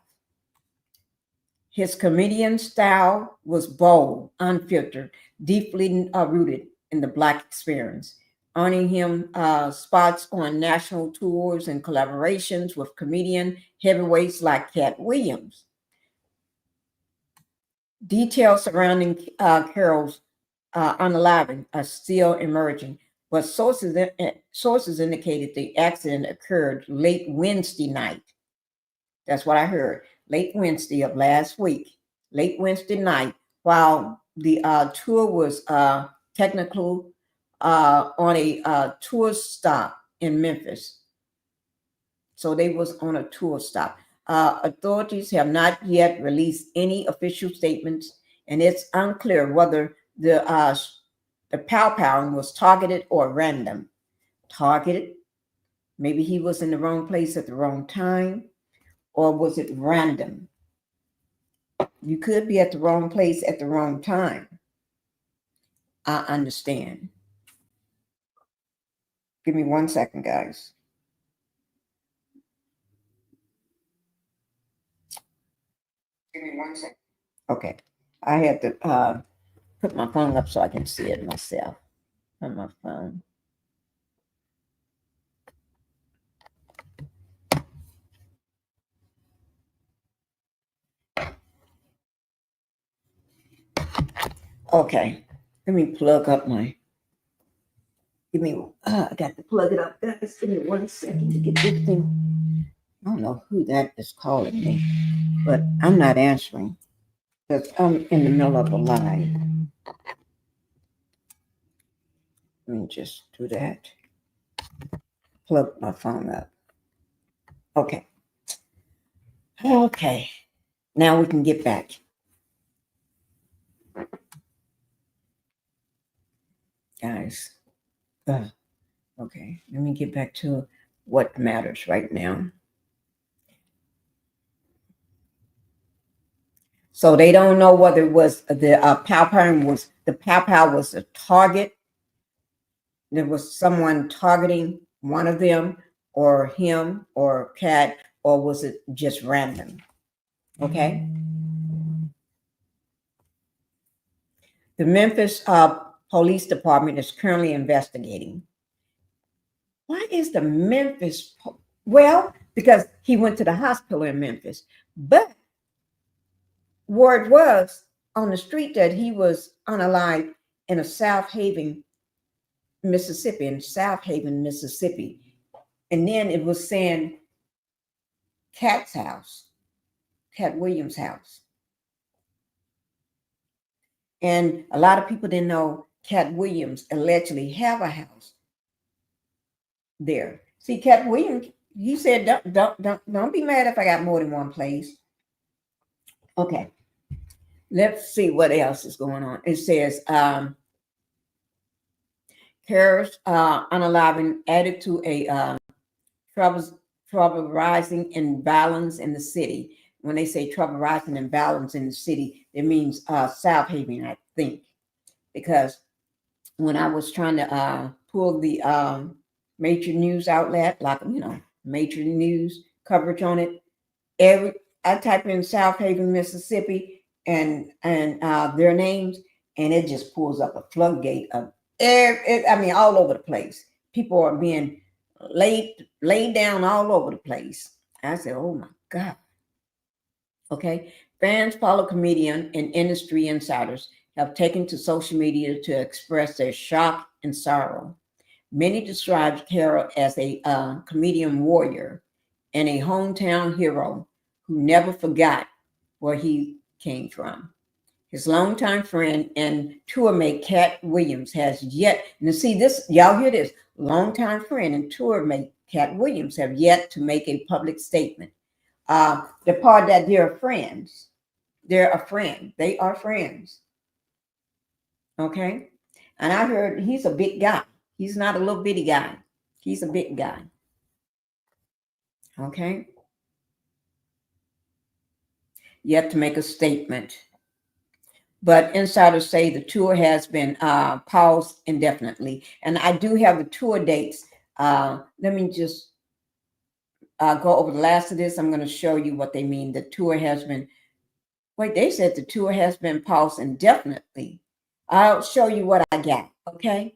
A: His comedian style was bold, unfiltered, deeply rooted in the Black experience, earning him spots on national tours and collaborations with comedian heavyweights like Cat Williams. Details surrounding Carroll's unaliving are still emerging, but sources indicated the accident occurred late Wednesday night. That's what I heard, late Wednesday of last week. late Wednesday night, while the tour was technically on a tour stop in Memphis. So they was on a tour stop. Authorities have not yet released any official statements, and it's unclear whether the pow was targeted or random. Targeted, maybe he was in the wrong place at the wrong time, or was it random? You could be at the wrong place at the wrong time. I understand. Give me 1 second, guys. Give me 1 second. Okay. I had to put my phone up so I can see it myself on my phone. Okay. Let me plug up my. Give me. I got to plug it up. Guys, give me 1 second to get this thing. I don't know who that is calling me, but I'm not answering because I'm in the middle of a live. Let me just do that. Plug my phone up. Okay. Okay. Now we can get back. Guys. Okay. Let me get back to what matters right now. So they don't know whether it was the pow was a target. There was someone targeting one of them, or him, or Cat, or was it just random? Okay. The Memphis Police Department is currently investigating. Why is the Memphis? Well, because he went to the hospital in Memphis, but word was on the street that he was unalived in a South Haven, Mississippi, and then it was saying Cat's house, Cat Williams' house. And a lot of people didn't know Cat Williams allegedly have a house there. See, Cat Williams, he said, don't be mad if I got more than one place. Okay. Let's see what else is going on. It says, Carroll's unaliving added to a trouble rising in violence in the city. When they say trouble rising in violence in the city, it means South Haven, I think, because when I was trying to pull the major news outlet, like major news coverage on it, I type in South Haven, Mississippi, and their names, and it just pulls up a floodgate of all over the place. People are being laid down all over the place. I said, oh my God. Okay. Fans, follow comedian, and industry insiders have taken to social media to express their shock and sorrow. Many describe Carroll as a comedian warrior and a hometown hero who never forgot where he came from. His longtime friend and tour mate Cat Williams has yet, and see this, y'all hear this, longtime friend and tour mate Cat Williams have yet to make a public statement. The part that they're friends, they're a friend, they are friends. Okay. And I heard he's a big guy. He's not a little bitty guy. He's a big guy. Okay. Yet to make a statement. But insiders say the tour has been paused indefinitely. And I do have the tour dates. Let me just go over the last of this. I'm going to show you what they mean. The tour has been, they said the tour has been paused indefinitely. I'll show you what I got. Okay.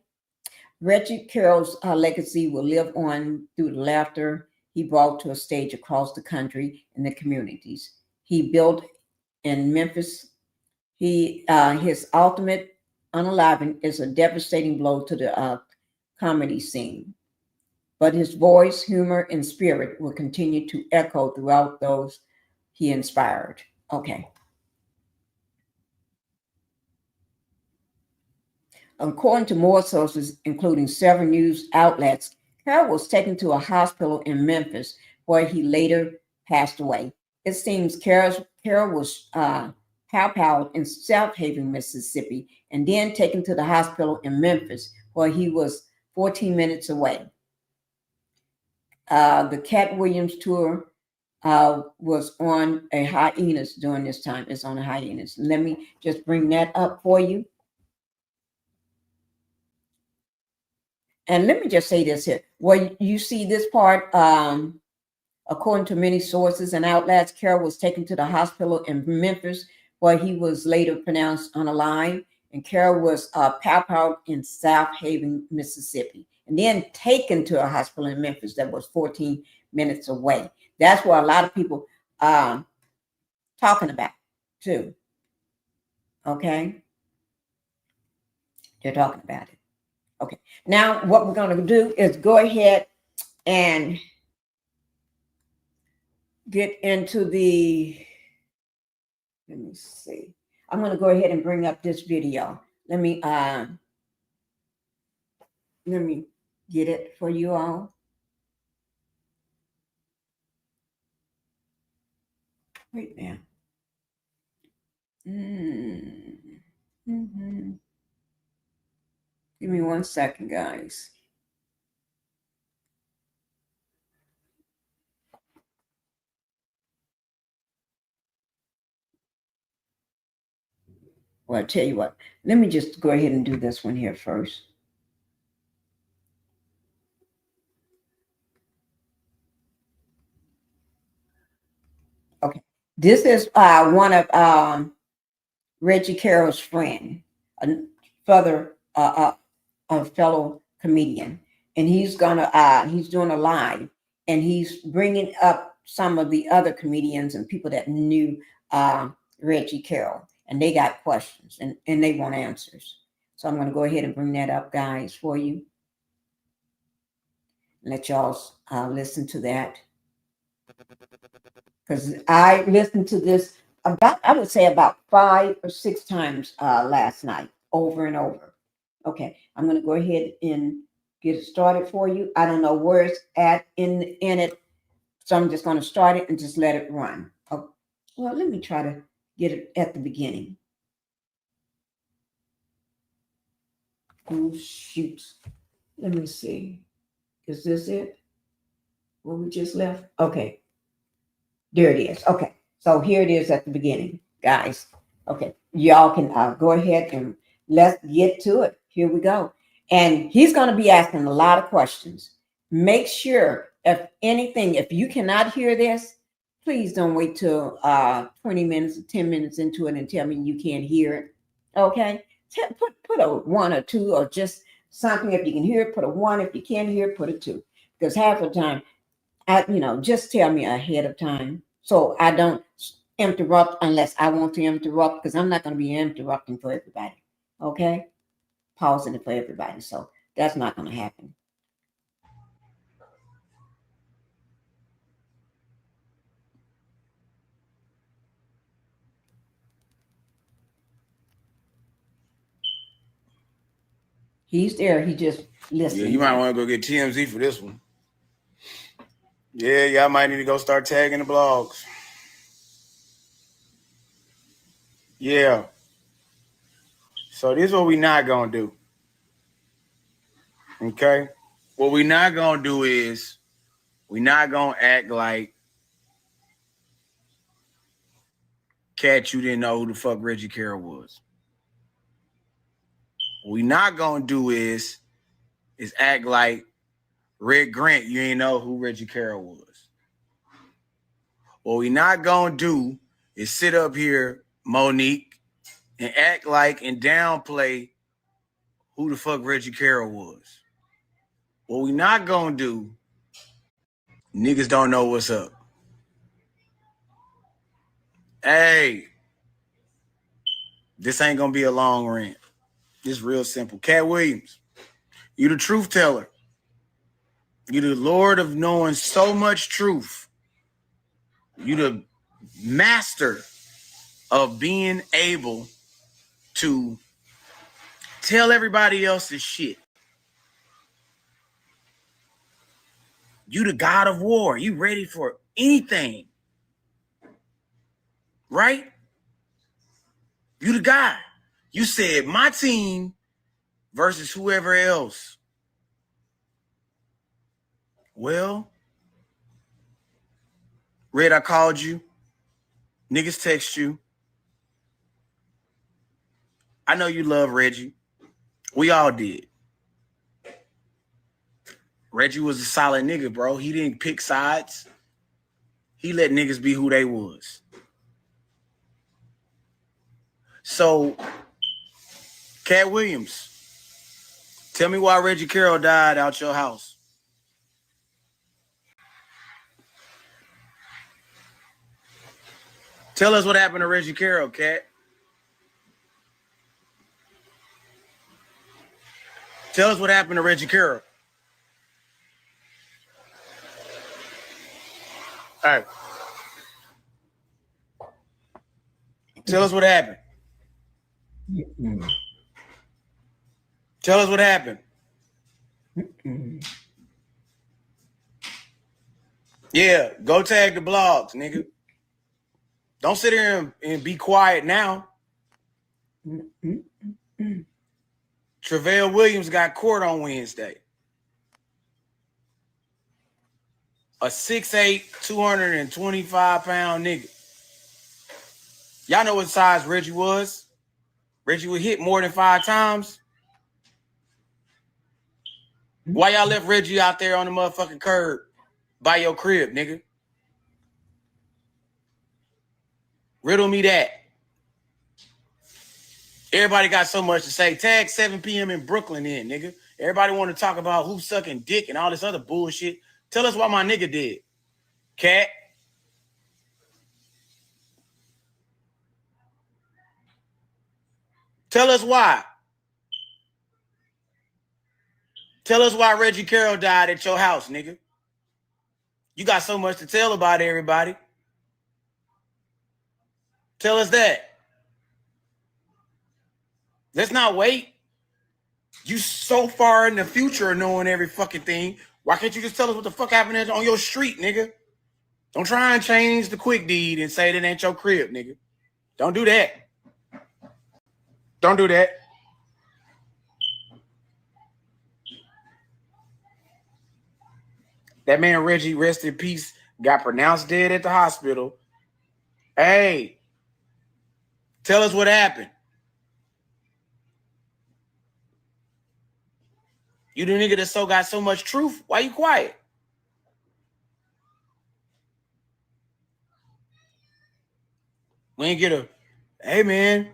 A: Reggie Carroll's legacy will live on through the laughter he brought to a stage across the country and the communities he built in Memphis. His ultimate unaliving is a devastating blow to the comedy scene, but his voice, humor, and spirit will continue to echo throughout those he inspired. Okay. According to more sources, including several news outlets, Carroll was taken to a hospital in Memphis where he later passed away. It seems Carroll was pow in South Haven, Mississippi, and then taken to the hospital in Memphis where he was 14 minutes away. The Cat Williams tour was on a hiatus during this time. It's on a hiatus. Let me just bring that up for you. And let me just say this here. Well, you see this part, according to many sources and outlets, Carroll was taken to the hospital in Memphis, where he was later pronounced unalive. And Carroll was pow in South Haven, Mississippi, and then taken to a hospital in Memphis that was 14 minutes away. That's what a lot of people talking about too. Okay, they're talking about it. Okay, now what we're going to do is go ahead and get into the, let me see. I'm going to go ahead and bring up this video. Let me get it for you all. Wait now. Give me 1 second, guys. Well, I'll tell you what. Let me just go ahead and do this one here first. Okay. This is one of Reggie Carroll's friend, a fellow comedian, and he's doing a live, and he's bringing up some of the other comedians and people that knew Reggie Carroll, and they got questions and they want answers. So I'm going to go ahead and bring that up, guys, for you. Let y'all listen to that, because I listened to this I would say about 5 or 6 times last night, over and over. Okay, I'm going to go ahead and get it started for you. I don't know where it's at in it, so I'm just going to start it and just let it run. Oh, well, let me try to get it at the beginning. Oh, shoot. Let me see. Is this it? What we just left? Okay. There it is. Okay. So here it is at the beginning, guys. Okay. Y'all can go ahead and let's get to it. Here we go. And he's going to be asking a lot of questions. Make sure, if anything, if you cannot hear this, please don't wait till 20 minutes or 10 minutes into it and tell me you can't hear it. Okay. Put a 1 or 2 or just something. If you can hear it, put a 1. If you can't hear it, put a 2. Because half the time, just tell me ahead of time so I don't interrupt unless I want to interrupt, because I'm not going to be interrupting for everybody. Okay? Pausing it for everybody. So that's not going to happen. He's there. He just listening.
F: Yeah, you might want to go get TMZ for this one. Yeah, y'all might need to go start tagging the blogs. Yeah. So this is what we not going to do. Okay? What we not going to do is we not going to act like Cat, you didn't know who the fuck Reggie Carroll was. What we not going to do is act like Red Grant, you ain't know who Reggie Carroll was. What we not going to do is sit up here, Monique, and act like and downplay who the fuck Reggie Carroll was. What we not gonna do, niggas don't know what's up. Hey, this ain't gonna be a long rant. This real simple. Cat Williams, you the truth teller. You the Lord of knowing so much truth. You the master of being able to Tell everybody else's shit. You the God of war. You ready for anything. Right? You the guy. You said my team versus whoever else. Well, Red, I called you. Niggas text you. I know you love Reggie. We all did. Reggie was a solid nigga, bro. He didn't pick sides. He let niggas be who they was. So, Cat Williams, tell me why Reggie Carroll died out your house. Tell us what happened to Reggie Carroll, Cat. Tell us what happened to Reggie Carroll. All right. Tell us what happened. Tell us what happened. Yeah, go tag the blogs, nigga. Don't sit here and be quiet now. Travell Williams got court on Wednesday. A 6'8", 225-pound nigga. Y'all know what size Reggie was? Reggie would hit more than 5 times. Why y'all left Reggie out there on the motherfucking curb by your crib, nigga? Riddle me that. Everybody got so much to say. Tag 7 p.m. in Brooklyn in, nigga. Everybody want to talk about who's sucking dick and all this other bullshit. Tell us what my nigga did. Cat. Tell us why. Tell us why Reggie Carroll died at your house, nigga. You got so much to tell about everybody. Tell us that. Let's not wait. You so far in the future knowing every fucking thing. Why can't you just tell us what the fuck happened on your street, nigga? Don't try and change the quick deed and say that ain't your crib, nigga. Don't do that. Don't do that. That man Reggie, rest in peace, got pronounced dead at the hospital. Hey, tell us what happened. You the nigga that got so much truth. Why you quiet? We ain't get a, hey man,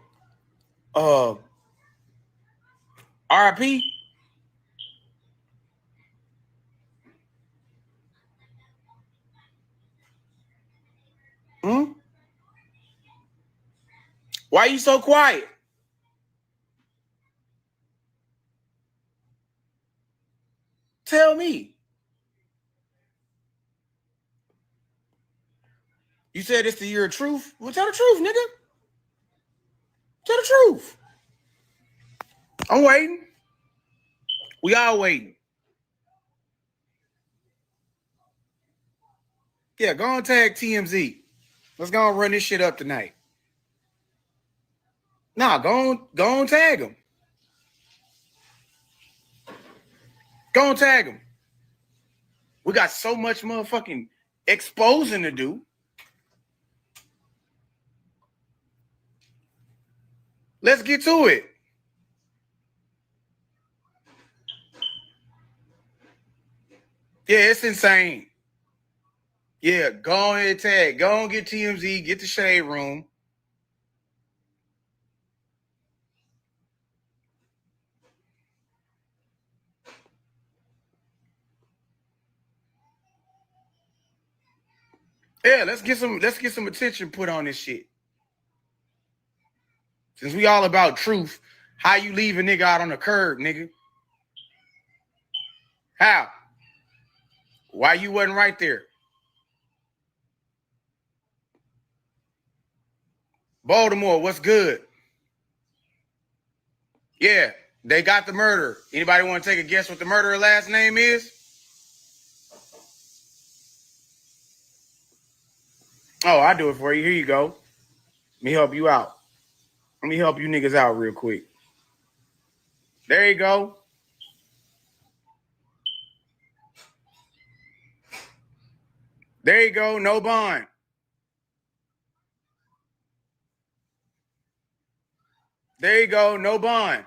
F: RIP. Why you so quiet? Tell me. You said it's the year of truth? Well, tell the truth, nigga. Tell the truth. I'm waiting. We all waiting. Yeah, go on tag TMZ. Let's go and run this shit up tonight. Nah, go on tag him. Go on tag him. We got so much motherfucking exposing to do. Let's get to it. Yeah, it's insane. Yeah, go ahead, tag. Go on, get TMZ, get the Shade Room. Yeah, let's get some attention put on this shit. Since we all about truth, how you leave a nigga out on the curb, nigga? How? Why you wasn't right there? Baltimore, what's good? Yeah, They got the murderer. Anybody want to take a guess what the murderer last name is? Oh, I'll do it for you. Here you go. Let me help you out. Let me help you niggas out real quick. There you go. There you go. No bond. There you go. No bond.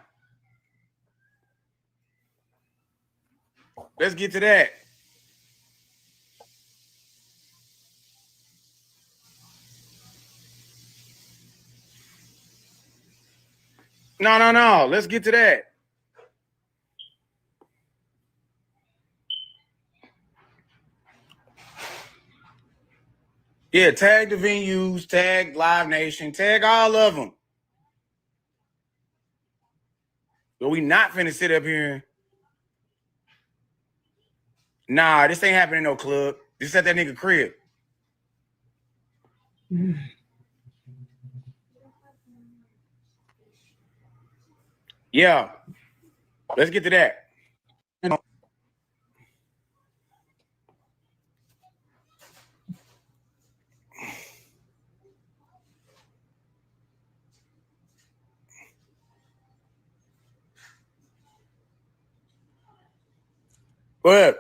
F: Let's get to that. No. Let's get to that. Yeah, tag the venues, tag Live Nation, tag all of them. But we not finna sit up here. Nah, this ain't happening in no club. This at that nigga crib. Yeah. Let's get to that. Go ahead.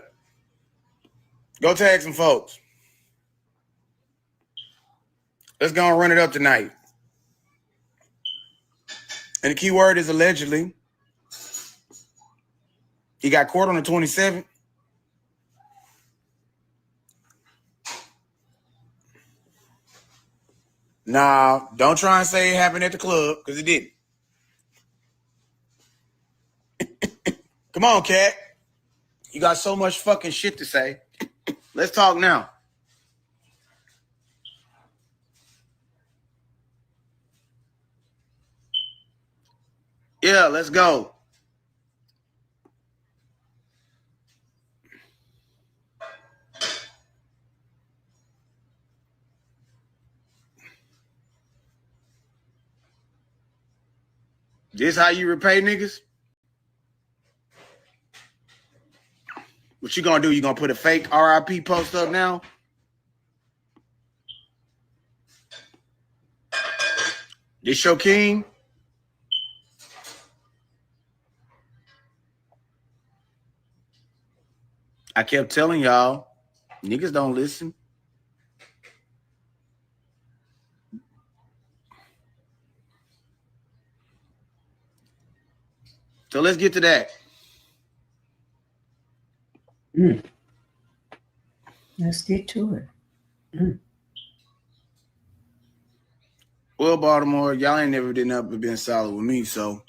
F: Go tag some folks. Let's go and run it up tonight. And the key word is allegedly. He got caught on the 27th. Nah, don't try and say it happened at the club, because it didn't. Come on, cat. You got so much fucking shit to say. Let's talk now. Yeah, let's go. This how you repay niggas? What you gonna do? You gonna put a fake RIP post up now? This your king? I kept telling y'all, niggas don't listen. So let's get to that.
A: Let's get to it.
F: Well, Baltimore, y'all ain't never been solid with me, so.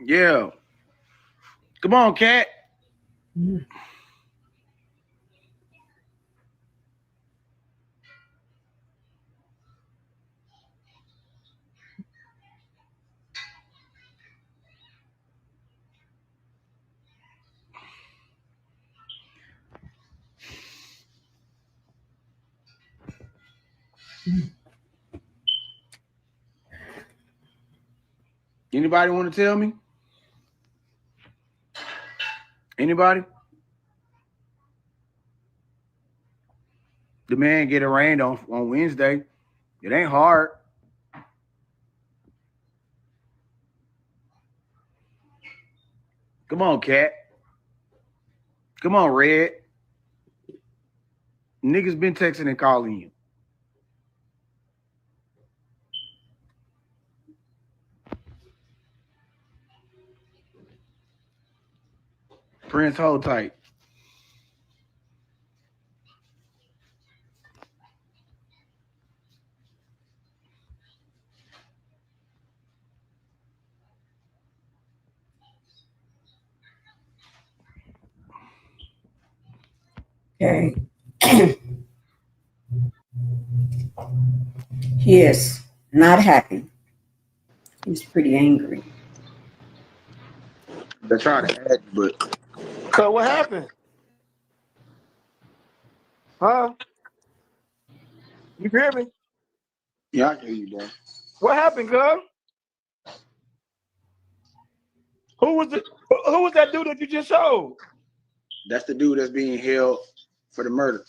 F: Yeah. Come on, cat. Anybody want to tell me? Anybody? The man get arraigned on Wednesday. It ain't hard. Come on, cat. Come on, Red. Niggas been texting and calling you. Prince, hold tight.
A: Okay. He is not happy. He's pretty angry.
F: They're trying to add, but.
G: So what happened? Huh? You hear me?
F: Yeah, I hear you, bro.
G: What happened, girl? Who was that dude that you just showed?
F: That's the dude that's being held for the murder.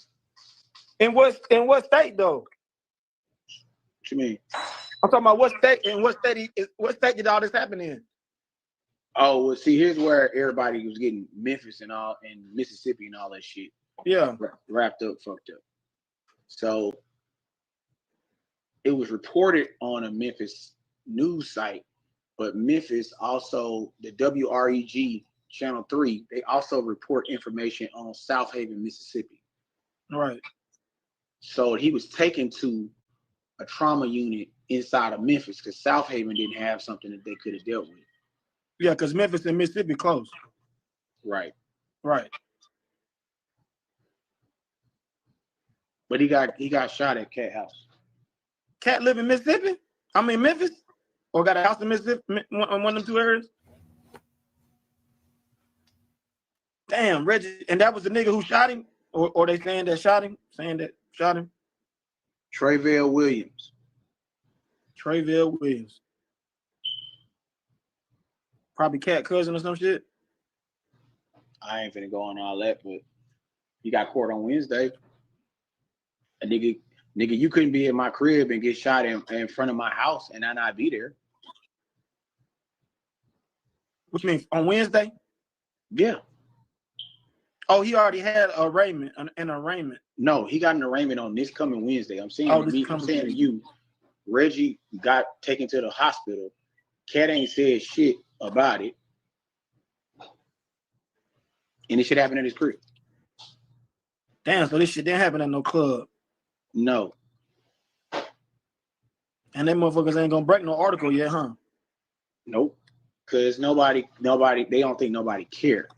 G: In what state though?
F: What you mean?
G: I'm talking about what state did all this happen in?
F: Oh, well, see, here's where everybody was getting Memphis and Mississippi and all that shit.
G: Yeah.
F: Wrapped up, fucked up. So it was reported on a Memphis news site, but Memphis also, the WREG Channel 3, they also report information on South Haven, Mississippi.
G: Right.
F: So he was taken to a trauma unit inside of Memphis because South Haven didn't have something that they could have dealt with.
G: Yeah, because Memphis and Mississippi close.
F: Right.
G: Right.
F: But he got shot at Cat House.
G: Cat live in Mississippi? I mean Memphis? Or got a house in Mississippi, one of them two areas? Damn, Reggie, and that was the nigga who shot him? Or they saying that shot him?
F: Trayvell Williams.
G: Trayvell Williams. Probably Cat cousin or some shit.
F: I ain't finna go on all that, but he got court on Wednesday. A nigga, you couldn't be in my crib and get shot in front of my house and I not be there.
G: What you mean, on Wednesday?
F: Yeah.
G: Oh, he already had an arraignment.
F: No, he got an arraignment on this coming Wednesday. I'm saying to you, Reggie got taken to the hospital. Cat ain't said shit about it. And it should happen at his crib.
G: Damn, so this shit didn't happen at no club.
F: No.
G: And them motherfuckers ain't gonna break no article yet, huh?
F: Nope. Because nobody, they don't think nobody cared.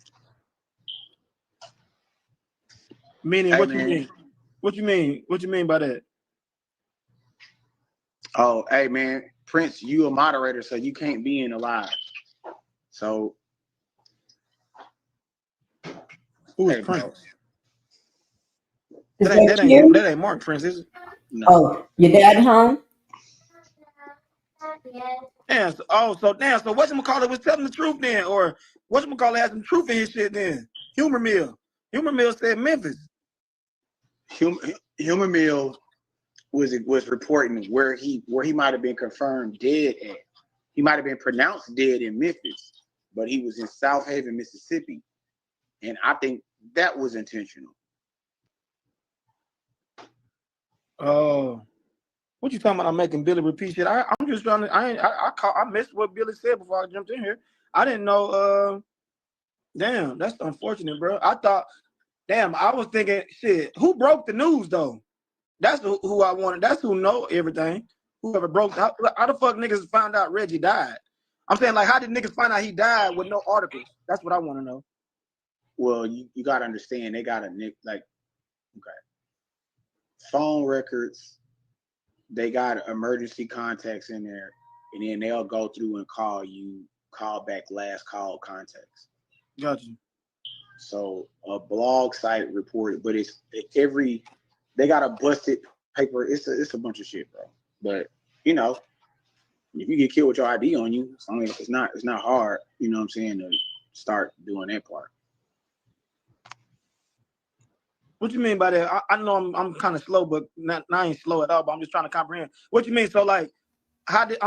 G: Meaning,
F: hey,
G: what
F: man.
G: you mean? What you mean? What you mean by that?
F: Oh, hey, man. Prince, you a moderator, so you can't be in the live. So.
G: Who's
F: hey,
G: Prince?
A: Is
G: That ain't Mark Prince, is it?
A: No. Oh, your dad home?
G: Yeah. So whatchamacallit was telling the truth then, or whatchamacallit had some truth in his shit then? Humor Mill said Memphis.
F: Humor Mill was reporting where he might have been confirmed dead at. He might have been pronounced dead in Memphis, but he was in South Haven, Mississippi, and I think that was intentional.
G: Oh, what you talking about? I'm making Billy repeat shit. I'm just trying to. I missed what Billy said before I jumped in here. I didn't know. Damn, that's unfortunate, bro. I was thinking, shit. Who broke the news though? That's who I wanted. That's who know everything. Whoever broke. How the fuck niggas found out Reggie died? I'm saying, like, how did niggas find out he died with no articles? That's what I want to know.
F: Well, you gotta understand, they got phone records, they got emergency contacts in there, and then they'll go through and call back last call contacts.
G: Gotcha.
F: So a blog site reported, but they got a busted paper. It's a bunch of shit, bro. But you know, if you get killed with your ID on you, it's not hard, you know what I'm saying, to start doing that part.
G: What you mean by that? I know I'm kind of slow, but I ain't slow at all. But I'm just trying to comprehend. What you mean? So like, how did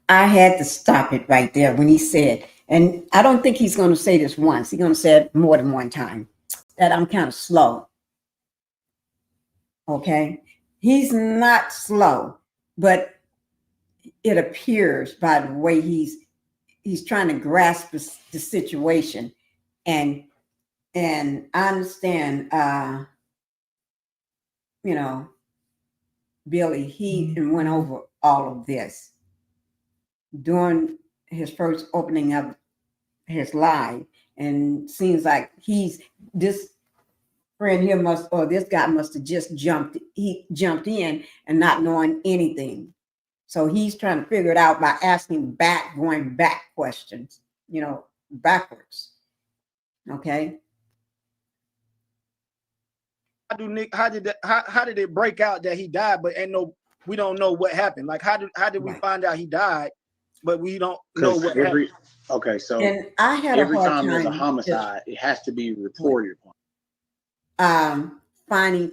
G: I
A: had to stop it right there when he said, and I don't think he's going to say this once. He's going to say it more than one time, that I'm kind of slow. Okay, he's not slow, but it appears by the way he's trying to grasp the situation. And I understand, Billy, he went over all of this during his first opening of his live, and seems like this friend here this guy must have just jumped in and not knowing anything. So he's trying to figure it out by going back questions, backwards. Okay.
G: how did it break out that he died? But we don't know what happened. Like how did we find out he died? But we don't know what happened.
H: Okay, so
A: and I had
H: every
A: a hard
H: time there's a
A: time
H: homicide, it has to be reported
A: finding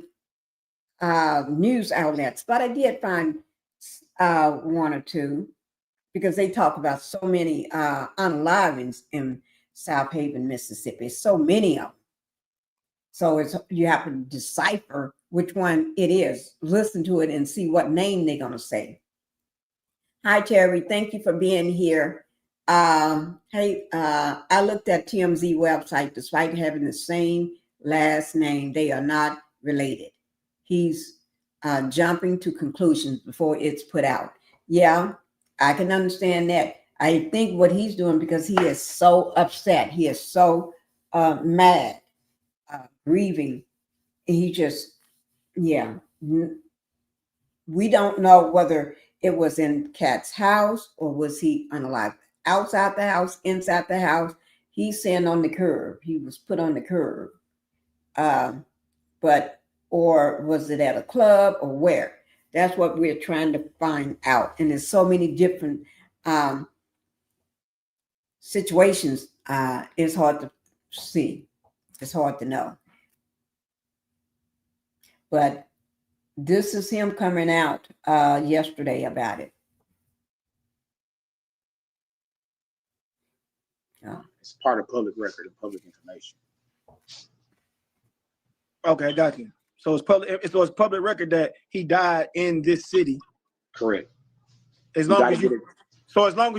A: news outlets, but I did find one or two because they talk about so many unalivings in South Haven, Mississippi. So many of them. So you have to decipher which one it is. Listen to it and see what name they're going to say. Hi, Terry. Thank you for being here. Hey, I looked at TMZ website. Despite having the same last name, they are not related. He's jumping to conclusions before it's put out. Yeah, I can understand that. I think what he's doing because he is so upset. He is so mad, grieving. He just, yeah. We don't know whether it was in Cat's house or was he unalive. Outside the house, inside the house, he's saying on the curb. He was put on the curb. But or was it at a club or where? That's what we're trying to find out. And there's so many different situations. It's hard to see. It's hard to know. But this is him coming out yesterday about it.
H: Oh. It's part of public record and public information.
G: Okay, got you. So it's public record that he died in this city.
H: Correct.
G: As long as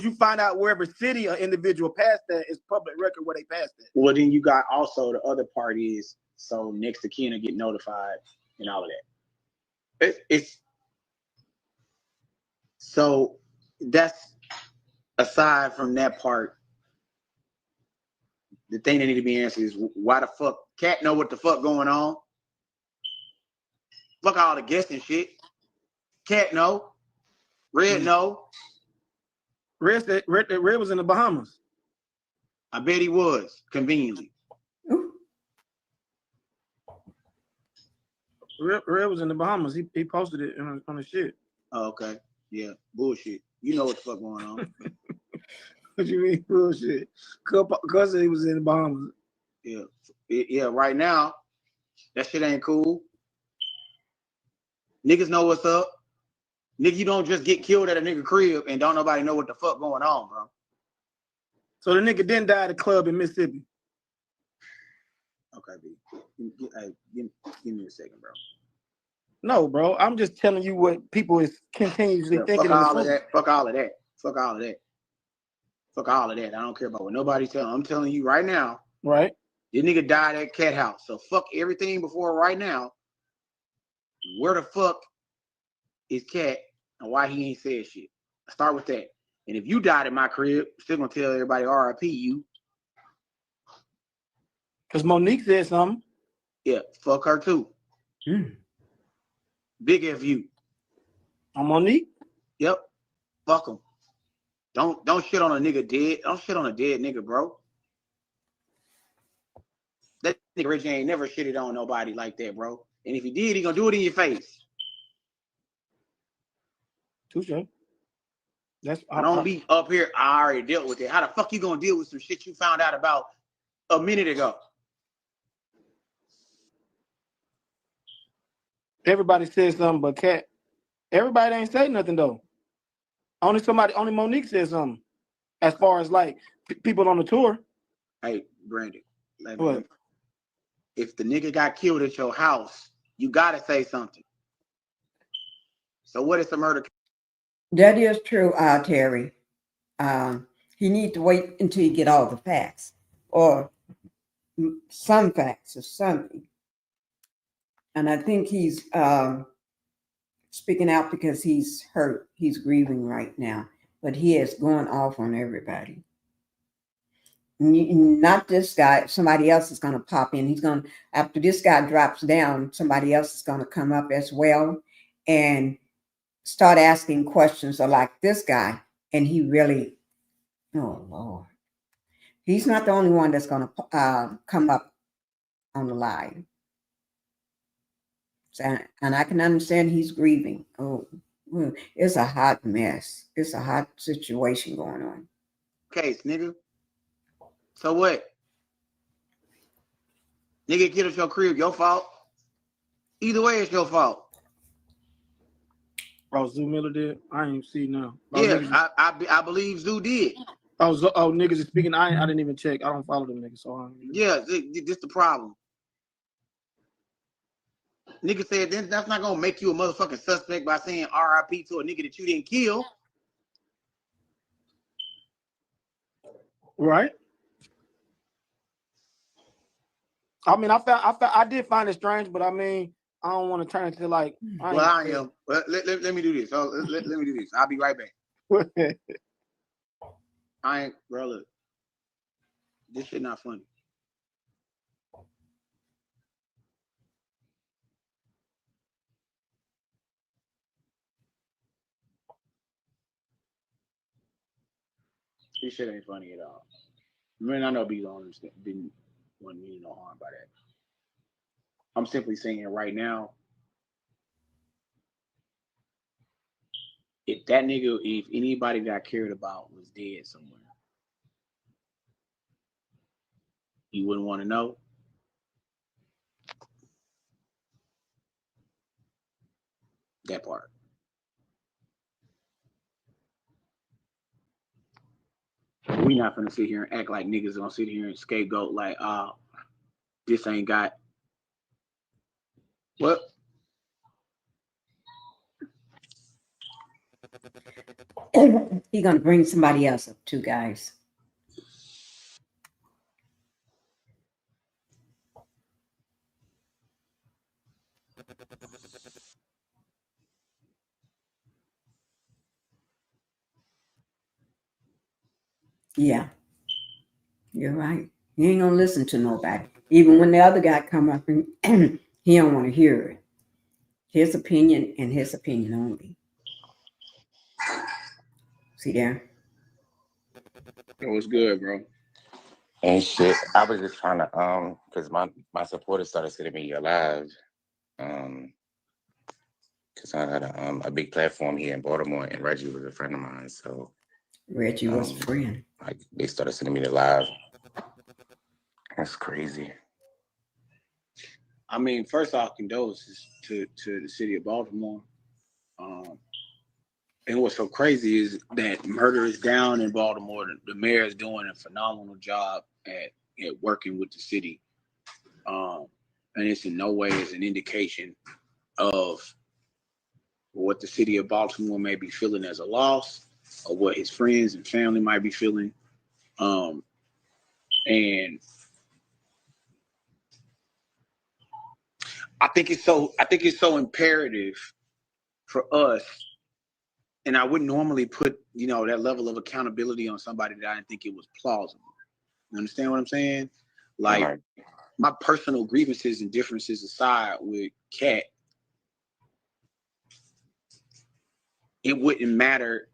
G: you find out wherever city an individual passed that, it's public record where they passed that.
H: Well, then you got also the other part is so next of kin to get notified and all of that. It's so that's aside from that part. The thing that need to be answered is why the fuck Cat know what the fuck going on? Fuck all the guessing shit. Cat know. Red know.
G: Red was in the Bahamas.
H: I bet he was, conveniently.
G: Red was in the Bahamas. He posted it on the shit.
H: Oh, okay. Yeah. Bullshit. You know what the fuck going on.
G: What you mean bullshit? Because he was in the Bahamas.
H: Yeah. Yeah, right now, that shit ain't cool. Niggas know what's up. Nigga, you don't just get killed at a nigga crib and don't nobody know what the fuck going on, bro.
G: So the nigga didn't die at a club in Mississippi.
H: Okay, B. Give me a second, bro.
G: No, bro. I'm just telling you what people is continuously thinking.
H: Fuck all of that. Fuck all of that. Fuck all of that. Fuck all of that. I don't care about what nobody's telling. I'm telling you right now.
G: Right.
H: This nigga died at Cat house. So fuck everything before right now. Where the fuck is Cat and why he ain't said shit? I start with that. And if you died in my crib, I'm still gonna tell everybody RIP you.
G: Because Monique said something.
H: Yeah, fuck her too. Big F you.
G: On Monique?
H: Yep. Fuck him. Don't shit on a nigga dead. Don't shit on a dead nigga, bro. That nigga Reggie ain't never shitted on nobody like that, bro. And if he did, he gonna do it in your face.
G: Touche.
H: I don't be up here. I already dealt with it. How the fuck you gonna deal with some shit you found out about a minute ago?
G: Everybody said something, but Cat. Everybody ain't say nothing though. Only Monique said something. As far as like people on the tour.
H: Hey, Brandon.
G: What?
H: If the nigga got killed at your house, you gotta say something. So what is the murder?
A: That is true, Terry. He needs to wait until you get all the facts or some facts or something. And I think he's speaking out because he's hurt. He's grieving right now, but he is going off on everybody. Not this guy. Somebody else is going to pop in. He's going to, after this guy drops down, somebody else is going to come up as well and start asking questions like this guy. And he really, oh Lord, he's not the only one that's going to come up on the line. And I can understand he's grieving. Oh, it's a hot mess. It's a hot situation going on.
H: Case, nigga. So what? Nigga, get us your crib, your fault. Either way, it's your fault.
G: Oh, Zoo Miller did? I ain't see now. Oh,
H: Yeah,
G: I
H: I believe Zoo did.
G: Oh, niggas is speaking. I didn't even check. I don't follow them niggas. So
H: yeah, this the problem. Nigga said that's not gonna make you a motherfucking suspect by saying RIP to a nigga that you didn't kill.
G: Right. I mean, I did find it strange, but I mean, I don't want to turn it to like.
H: I am. But let me do this. Oh, let me do this. I'll be right back. I ain't, bro. Look, this shit not funny. This shit ain't funny at all. I mean, I know people didn't want me no harm by that. I'm simply saying right now, if anybody that I cared about was dead somewhere, you wouldn't want to know. That part. We not gonna sit here and act like niggas gonna sit here and scapegoat like, this ain't got what?
A: He gonna bring somebody else up too, guys. Yeah, you're right. He ain't gonna listen to nobody. Even when the other guy come up and he don't want to hear it. His opinion and his opinion only. See there?
H: It was good, bro.
I: And shit, I was just trying to because my supporters started sending me your live, because I had a big platform here in Baltimore, and Reggie was a friend of mine, so
A: Reggie was a friend.
I: like they started sending me the live. That's crazy.
H: I mean, first off, condolences to the city of Baltimore. And what's so crazy is that murder is down in Baltimore. The mayor is doing a phenomenal job at working with the city. And it's in no way is an indication of what the city of Baltimore may be feeling as a loss, or what his friends and family might be feeling. And I think it's so imperative for us. And I wouldn't normally put, that level of accountability on somebody that I didn't think it was plausible. You understand what I'm saying? Like, right. My personal grievances and differences aside with Cat, it wouldn't matter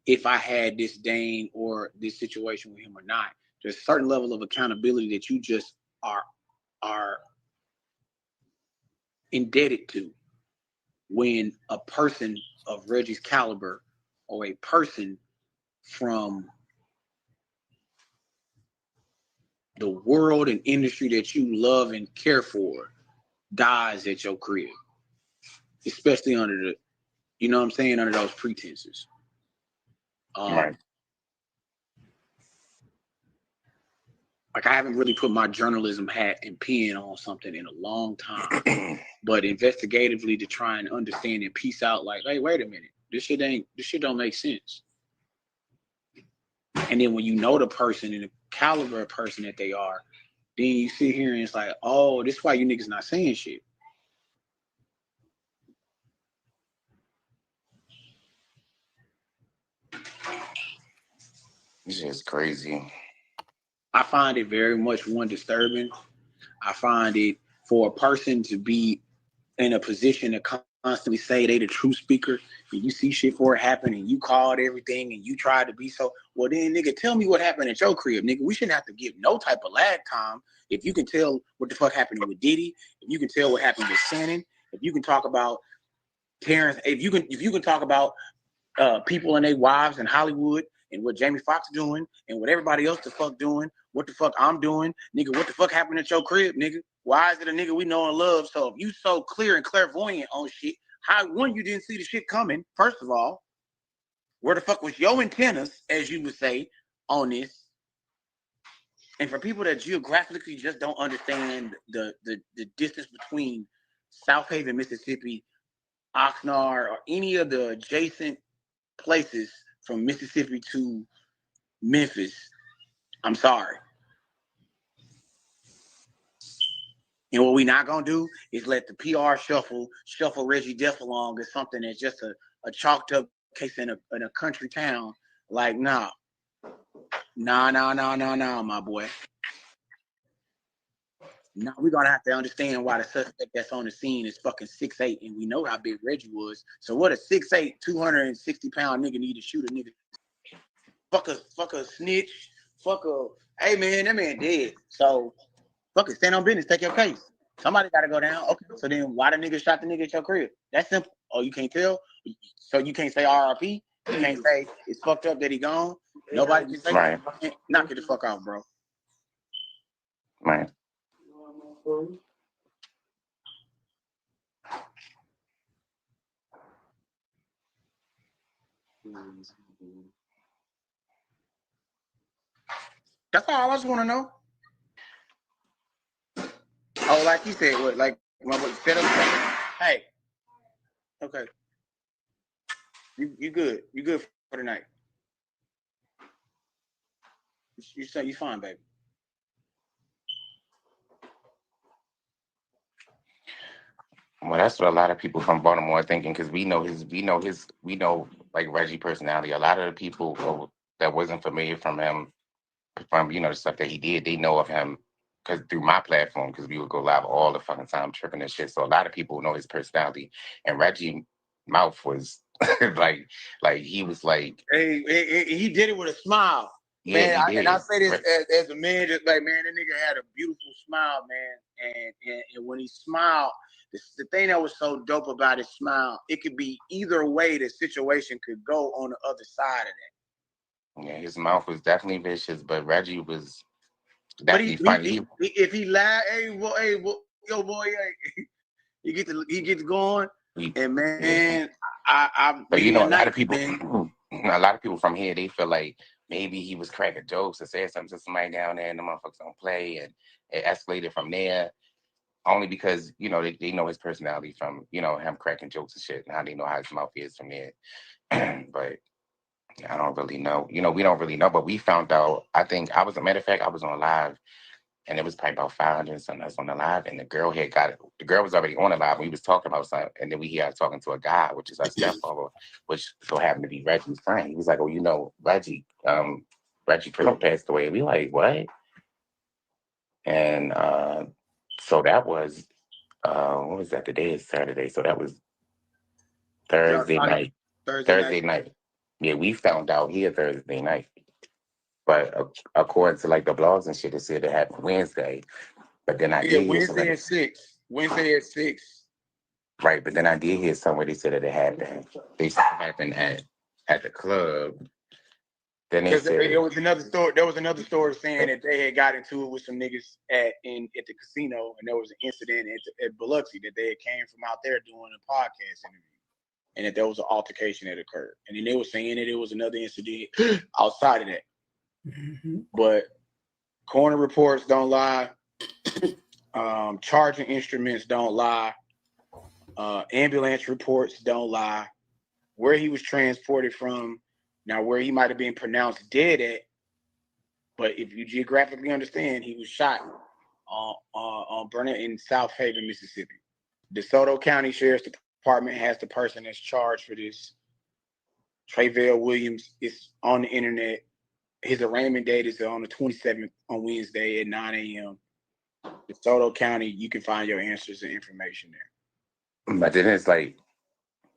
H: if I had disdain or this situation with him or not. There's a certain level of accountability that you just are indebted to when a person of Reggie's caliber, or a person from the world and industry that you love and care for, dies at your crib, especially under the, under those pretenses.
I: Right.
H: Like, I haven't really put my journalism hat and pen on something in a long time, but investigatively to try and understand and piece out, like, hey, wait a minute, this shit don't make sense. And then when you know the person and the caliber of person that they are, then you sit here and it's like, oh, this is why you niggas not saying shit.
I: This is crazy.
H: I find it very much disturbing. I find it for a person to be in a position to constantly say they the true speaker, and you see shit for it happen, and you called everything, and you tried to be so, well then, nigga, tell me what happened at your crib, nigga. We shouldn't have to give no type of lag time. If you can tell what the fuck happened with Diddy, if you can tell what happened with Shannon, if you can talk about Terrence, if you can talk about people and their wives in Hollywood and what Jamie Foxx doing and what everybody else the fuck doing, what the fuck I'm doing, nigga, what the fuck happened at your crib, nigga? Why is it a nigga we know and love? So if you so clear and clairvoyant on shit, how one, you didn't see the shit coming, first of all. Where the fuck was your antennas, as you would say, on this? And for people that geographically just don't understand the distance between South Haven, Mississippi, Oxnard, or any of the adjacent places from Mississippi to Memphis, I'm sorry. And what we not gonna do is let the PR shuffle Reggie Death along as something that's just a chalked up case in a country town. Like, nah, my boy. Now we're gonna have to understand why the suspect that's on the scene is fucking 6'8", and we know how big Reggie was. So what a 6'8", 260-pound nigga need to shoot a nigga? Fuck a snitch. Hey man, that man dead. So fuck it, stand on business, take your case. Somebody gotta go down. Okay, so then why the nigga shot the nigga at your crib? That's simple. Oh, you can't tell? So you can't say RRP? You can't say it's fucked up that he gone? Nobody can say
I: Right.
H: Knock it the fuck out, bro.
I: Right.
H: That's all I just want to know. Oh, like you said, what? Like, set up. Hey, okay. You good? You good for tonight? You fine, baby.
I: Well, that's what a lot of people from Baltimore are thinking, because we know like Reggie personality. A lot of the people that wasn't familiar from him, from the stuff that he did, they know of him because through my platform, because we would go live all the fucking time tripping and shit. So a lot of people know his personality, and Reggie mouth was like he was like,
H: hey, he did it with a smile.
I: Yeah,
H: man,
I: he did.
H: I say this as a man, just like, man, that nigga had a beautiful smile, man. And when he smiled, the thing that was so dope about his smile, it could be either way the situation could go on the other side of that.
I: Yeah, his mouth was definitely vicious, but Reggie was
H: definitely
I: funny.
H: If he lied, yo, boy, hey, he gets going, and man,
I: but a lot of people from here, they feel like maybe he was cracking jokes or said something to somebody down there, and the motherfuckers don't play, and it escalated from there. Only because they know his personality from him cracking jokes and shit, and how they know how his mouth is from there. But I don't really know. We don't really know. But we found out. I think I was a matter of fact. I was on live, and it was probably about 500 something that's on the live, and the girl had got it. The girl was already on the live. We was talking about something, and then we hear her talking to a guy, which is our stepfather, which so happened to be Reggie's friend. He was like, "Oh, Reggie Carroll passed away." We like, what? And so that was what was that? Today is Saturday, so that was Thursday night. Thursday night. Yeah, we found out here Thursday night. But according to like the blogs and shit, it said it happened Wednesday. But then I did hear
H: Wednesday at 6. Wednesday at 6.
I: Right, but then I did hear somewhere they said that it happened. They said it happened at the club. Then they said
H: there was another story. There was another story saying that they had got into it with some niggas at the casino, and there was an incident at Biloxi that they had came from out there doing a podcast interview, and that there was an altercation that occurred. And then they were saying that it was another incident outside of that. Mm-hmm. But coroner reports don't lie. Charging instruments don't lie. Ambulance reports don't lie. Where he was transported from. Now, where he might have been pronounced dead at, but if you geographically understand, he was shot on Burnett in South Haven, Mississippi. DeSoto County Sheriff's Department has the person that's charged for this. Trayvell Williams is on the internet. His arraignment date is on the 27th on Wednesday at 9 a.m. DeSoto County, you can find your answers and information there.
I: But then it's like,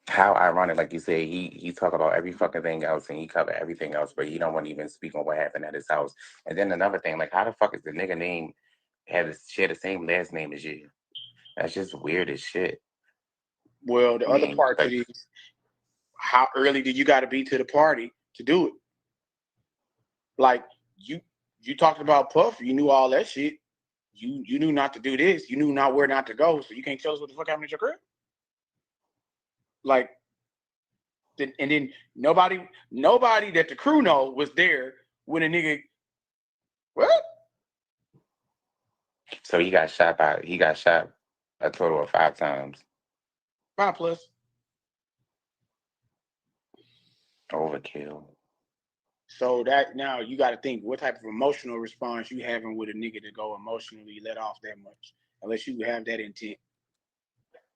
I: how ironic, like you say, he talk about every fucking thing else and he cover everything else, but he don't want to even speak on what happened at his house. And then another thing, like, how the fuck is the nigga name share the same last name as you? That's just weird as shit.
H: Well, the other part to this, how early did you got to be to the party to do it? Like you talked about Puff, you knew all that shit. You knew not to do this. You knew not where not to go. So you can't tell us what the fuck happened at your crib. Like, and then nobody that the crew know was there when a nigga. What?
I: So he got shot a total of 5 times.
H: 5 plus.
I: Overkill.
H: So that now you got to think what type of emotional response you having with a nigga to go emotionally let off that much, unless you have that intent.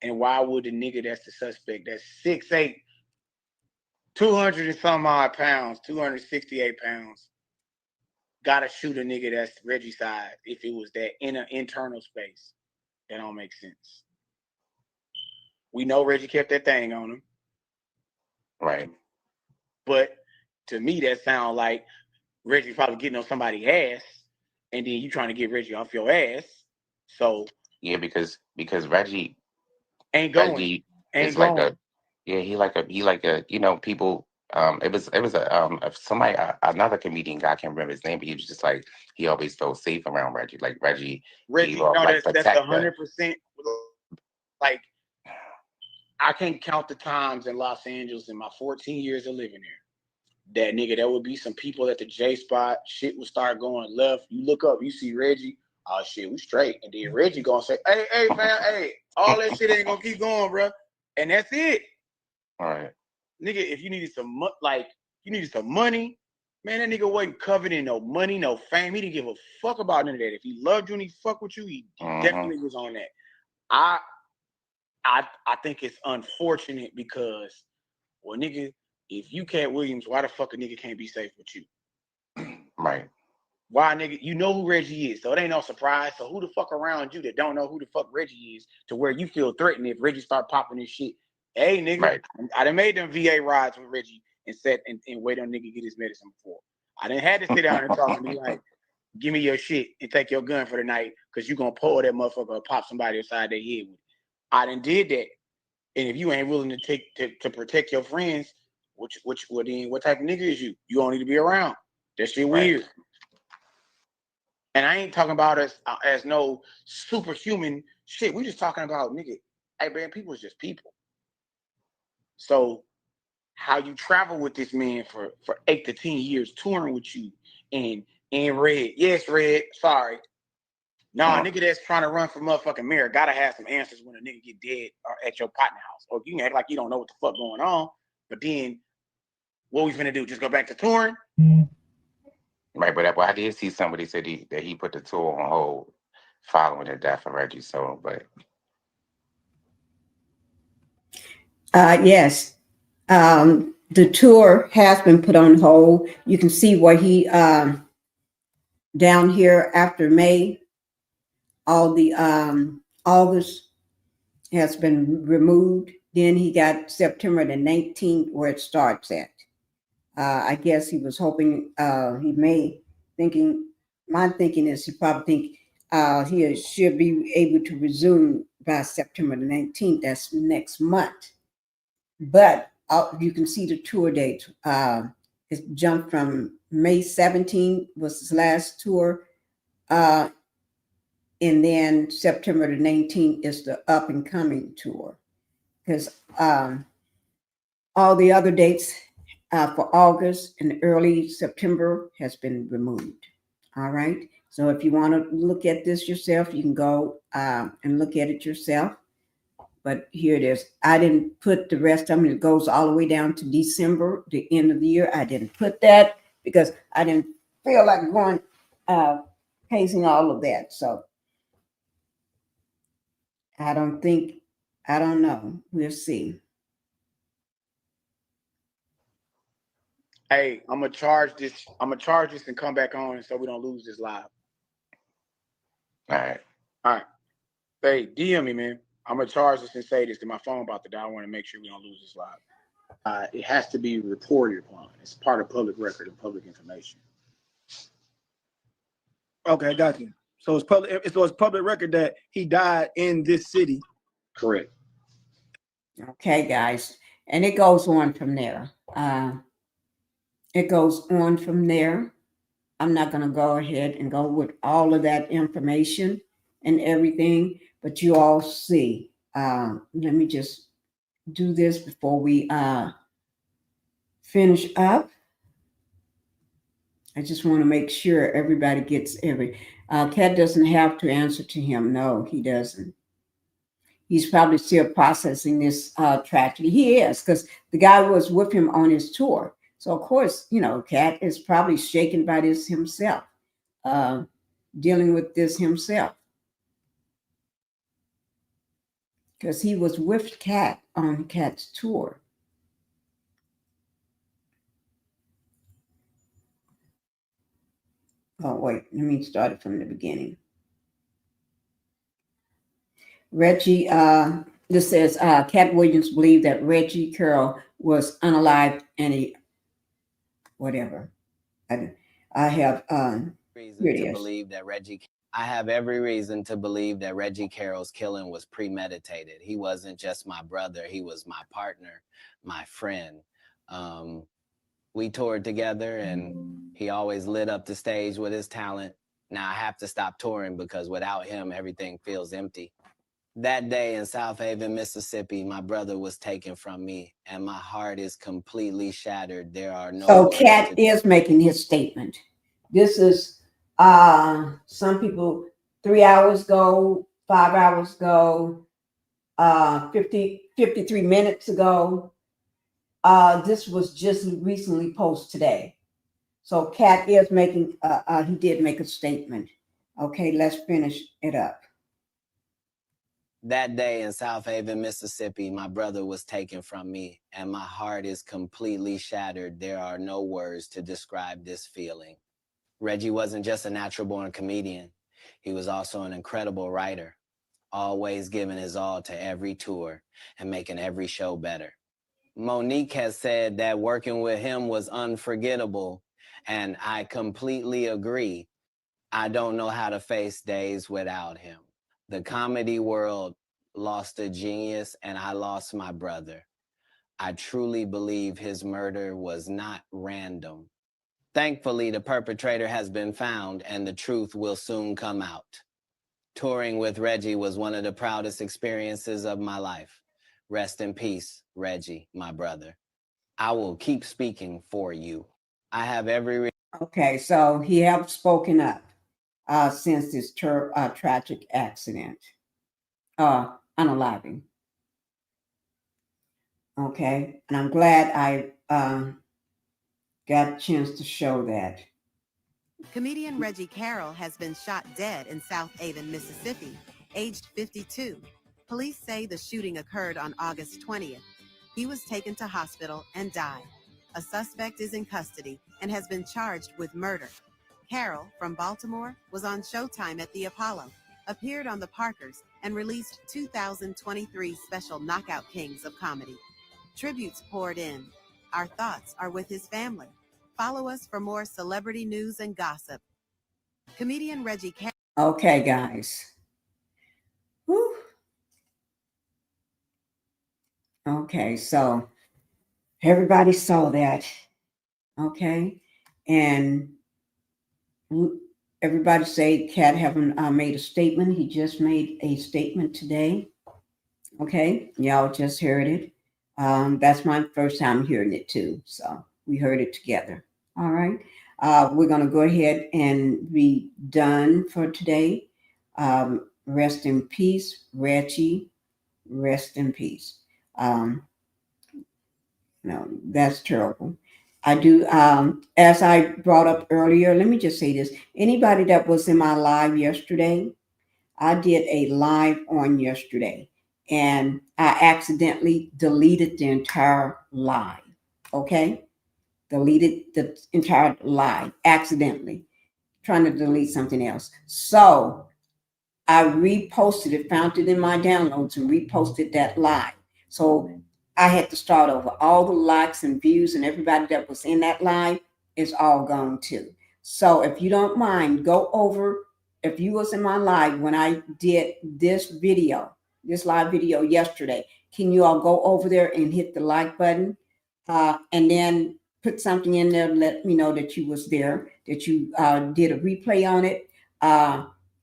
H: And why would the nigga that's the suspect, that's 6'8", 200 and some odd pounds, 268 pounds, gotta shoot a nigga that's Reggie size if it was that in an internal space? That don't make sense. We know Reggie kept that thing on him.
I: Right.
H: But to me, that sounds like Reggie probably getting on somebody's ass, and then you trying to get Reggie off your ass. So
I: yeah, because Reggie
H: ain't going.
I: Reggie
H: ain't
I: is
H: going.
I: like a he like a you know, people it was somebody another comedian guy, I can't remember his name, but he was just like he always felt safe around Reggie. Like Reggie gave off
H: no,
I: like
H: that's
I: protector.
H: 100%. Like I can't count the times in Los Angeles in my 14 years of living there. That nigga, there would be some people at the J spot. Shit would start going left. You look up, you see Reggie. Oh shit, we straight. And then Reggie gonna say, "Hey, man, hey, all that shit ain't gonna keep going, bro." And that's it.
I: All right,
H: nigga. If you needed some money, man, that nigga wasn't coveting no money, no fame. He didn't give a fuck about none of that. If he loved you and he fucked with you, he definitely was on that. I think it's unfortunate because, well, nigga, if you Cat Williams, why the fuck a nigga can't be safe with you?
I: right.
H: Why, nigga? You know who Reggie is, so it ain't no surprise. So who the fuck around you that don't know who the fuck Reggie is to where you feel threatened if Reggie start popping this shit? Hey, nigga,
I: Right.
H: I done made them VA rides with Reggie and sat and wait on nigga get his medicine before. I done had to sit down and talk to me like, give me your shit and take your gun for the night because you gonna pull that motherfucker or pop somebody inside their head with it. I done did that. And if you ain't willing to take to protect your friends, what type of nigga is you? You don't need to be around. That shit weird. Right. And I ain't talking about us as no superhuman shit. We just talking about, nigga, hey man, people is just people. So how you travel with this man for 8 to 10 years touring with you and Red. Yes, Red, sorry. Nah, nigga that's trying to run for motherfucking mayor gotta have some answers when a nigga get dead or at your partner house. Or you can act like you don't know what the fuck going on, but then what we finna do? Just go back to touring?
I: Right, but I did see somebody said that he put the tour on hold following the death of Reggie. So, but
A: yes, the tour has been put on hold. You can see where he down here after May, all the August has been removed. Then he got September the 19th where it starts at. I guess he was hoping my thinking is he probably think he should be able to resume by September the 19th. That's next month. But you can see the tour date. It jumped from May 17th was his last tour. And then September the 19th is the up and coming tour. Because all the other dates for August and early September has been removed. All right. So if you want to look at this yourself, you can go and look at it yourself. But here it is. I didn't put the rest of them. It goes all the way down to December, the end of the year. I didn't put that because I didn't feel like going pacing all of that. So I don't know. We'll see.
H: Hey, I'm gonna charge this and come back on so we don't lose this live.
I: all right.
H: All right. Hey, DM me, man. I'm gonna charge this and say this because my phone about to die. I want to make sure we don't lose this live. It has to be reported upon. It's part of public record and public information.
G: Okay, got you. So it's public record that he died in this city.
H: Correct.
A: Okay, guys. And it goes on from there. It goes on from there. I'm not going to go ahead and go with all of that information and everything, but you all see. Let me just do this before we finish up. I just want to make sure everybody gets Cat doesn't have to answer to him. No, he doesn't. He's probably still processing this tragedy. He is, because the guy was with him on his tour. So, of course, Cat is probably shaken by this himself, dealing with this himself. Because he was with Cat on Cat's tour. Oh, wait, let me start it from the beginning. Reggie, this says, Cat Williams believed that Reggie Carroll was unalived and whatever. I have
D: reason to believe that I have every reason to believe that Reggie Carroll's killing was premeditated. He wasn't just my brother. He was my partner, my friend. We toured together and he always lit up the stage with his talent. Now I have to stop touring because without him, everything feels empty. That day in South Haven, Mississippi, my brother was taken from me and my heart is completely shattered. There are no
A: So Cat is making his statement. This is some people 3 hours ago, 5 hours ago, 53 minutes ago. This was just recently posted today. So Cat is making, he did make a statement. Okay, let's finish it up.
D: That day in South Haven, Mississippi, my brother was taken from me and my heart is completely shattered. There are no words to describe this feeling. Reggie wasn't just a natural born comedian. He was also an incredible writer, always giving his all to every tour and making every show better. Monique has said that working with him was unforgettable, and I completely agree. I don't know how to face days without him. The comedy world lost a genius, and I lost my brother. I truly believe his murder was not random. Thankfully, the perpetrator has been found, and the truth will soon come out. Touring with Reggie was one of the proudest experiences of my life. Rest in peace, Reggie, my brother. I will keep speaking for you. I have every...
A: Okay, so he have spoken up since this tragic accident. Unaliving. Okay, and I'm glad I got a chance to show that.
J: Comedian Reggie Carroll has been shot dead in South Haven, Mississippi, aged 52. Police say the shooting occurred on August 20th. He was taken to hospital and died. A suspect is in custody and has been charged with murder. Carroll, from Baltimore, was on Showtime at the Apollo, appeared on The Parkers, and released 2023 special Knockout Kings of Comedy. Tributes poured in. Our thoughts are with his family. Follow us for more celebrity news and gossip. Comedian Reggie Carroll.
A: Okay, guys. Whew. Okay, so everybody saw that. Okay, and everybody say Cat haven't made a statement. He just made a statement today. Okay, y'all just heard it. That's my first time hearing it too. So we heard it together. All right. We're going to go ahead and be done for today. Rest in peace, Reggie. Rest in peace. No, that's terrible. I do, as I brought up earlier, let me just say this. Anybody that was in my live yesterday, I did a live on yesterday and I accidentally deleted the entire live. Okay? Deleted the entire live accidentally, trying to delete something else. So I reposted it, found it in my downloads and reposted that live. So I had to start over. All the likes and views and everybody that was in that live is all gone too. So if you don't mind, go over. If you was in my live when I did this video, this live video yesterday, can you all go over there and hit the like button, and then put something in there to let me know that you was there, that you did a replay on it,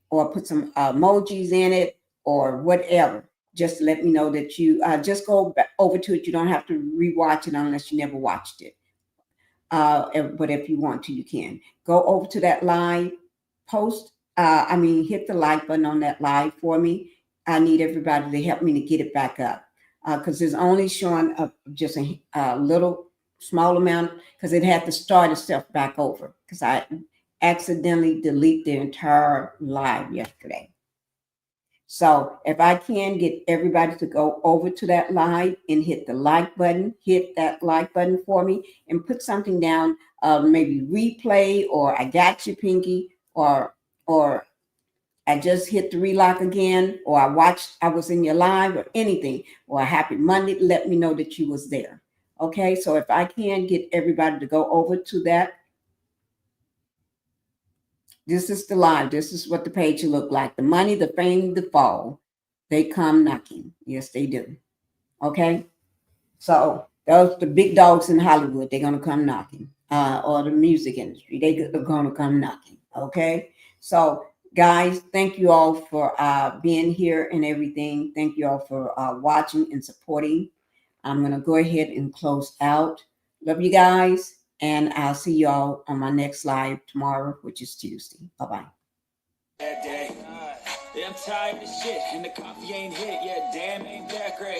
A: or put some emojis in it or whatever. Just let me know that you just go back over to it. You don't have to rewatch it unless you never watched it. But if you want to, you can go over to that live post. Hit the like button on that live for me. I need everybody to help me to get it back up, because it's only showing up just a little small amount, because it had to start itself back over because I accidentally deleted the entire live yesterday. So if I can get everybody to go over to that live and hit the like button, hit that like button for me and put something down, maybe replay, or I got you, Pinkie, or I just hit the relock again, or I was in your live, or anything, or a happy Monday, let me know that you was there. Okay, so if I can get everybody to go over to that. This is the live. This is what the page look like. The money, the fame, the fall, they come knocking. Yes, they do. Okay, so those the big dogs in Hollywood. They're gonna come knocking, or the music industry. They're gonna come knocking. Okay, so guys, thank you all for being here and everything. Thank you all for watching and supporting. I'm gonna go ahead and close out. Love you guys. And I'll see y'all on my next live tomorrow, which is Tuesday. Bye-bye.
K: Yeah, I'm tired of shit, and the coffee ain't hit. Yeah, damn, ain't that great.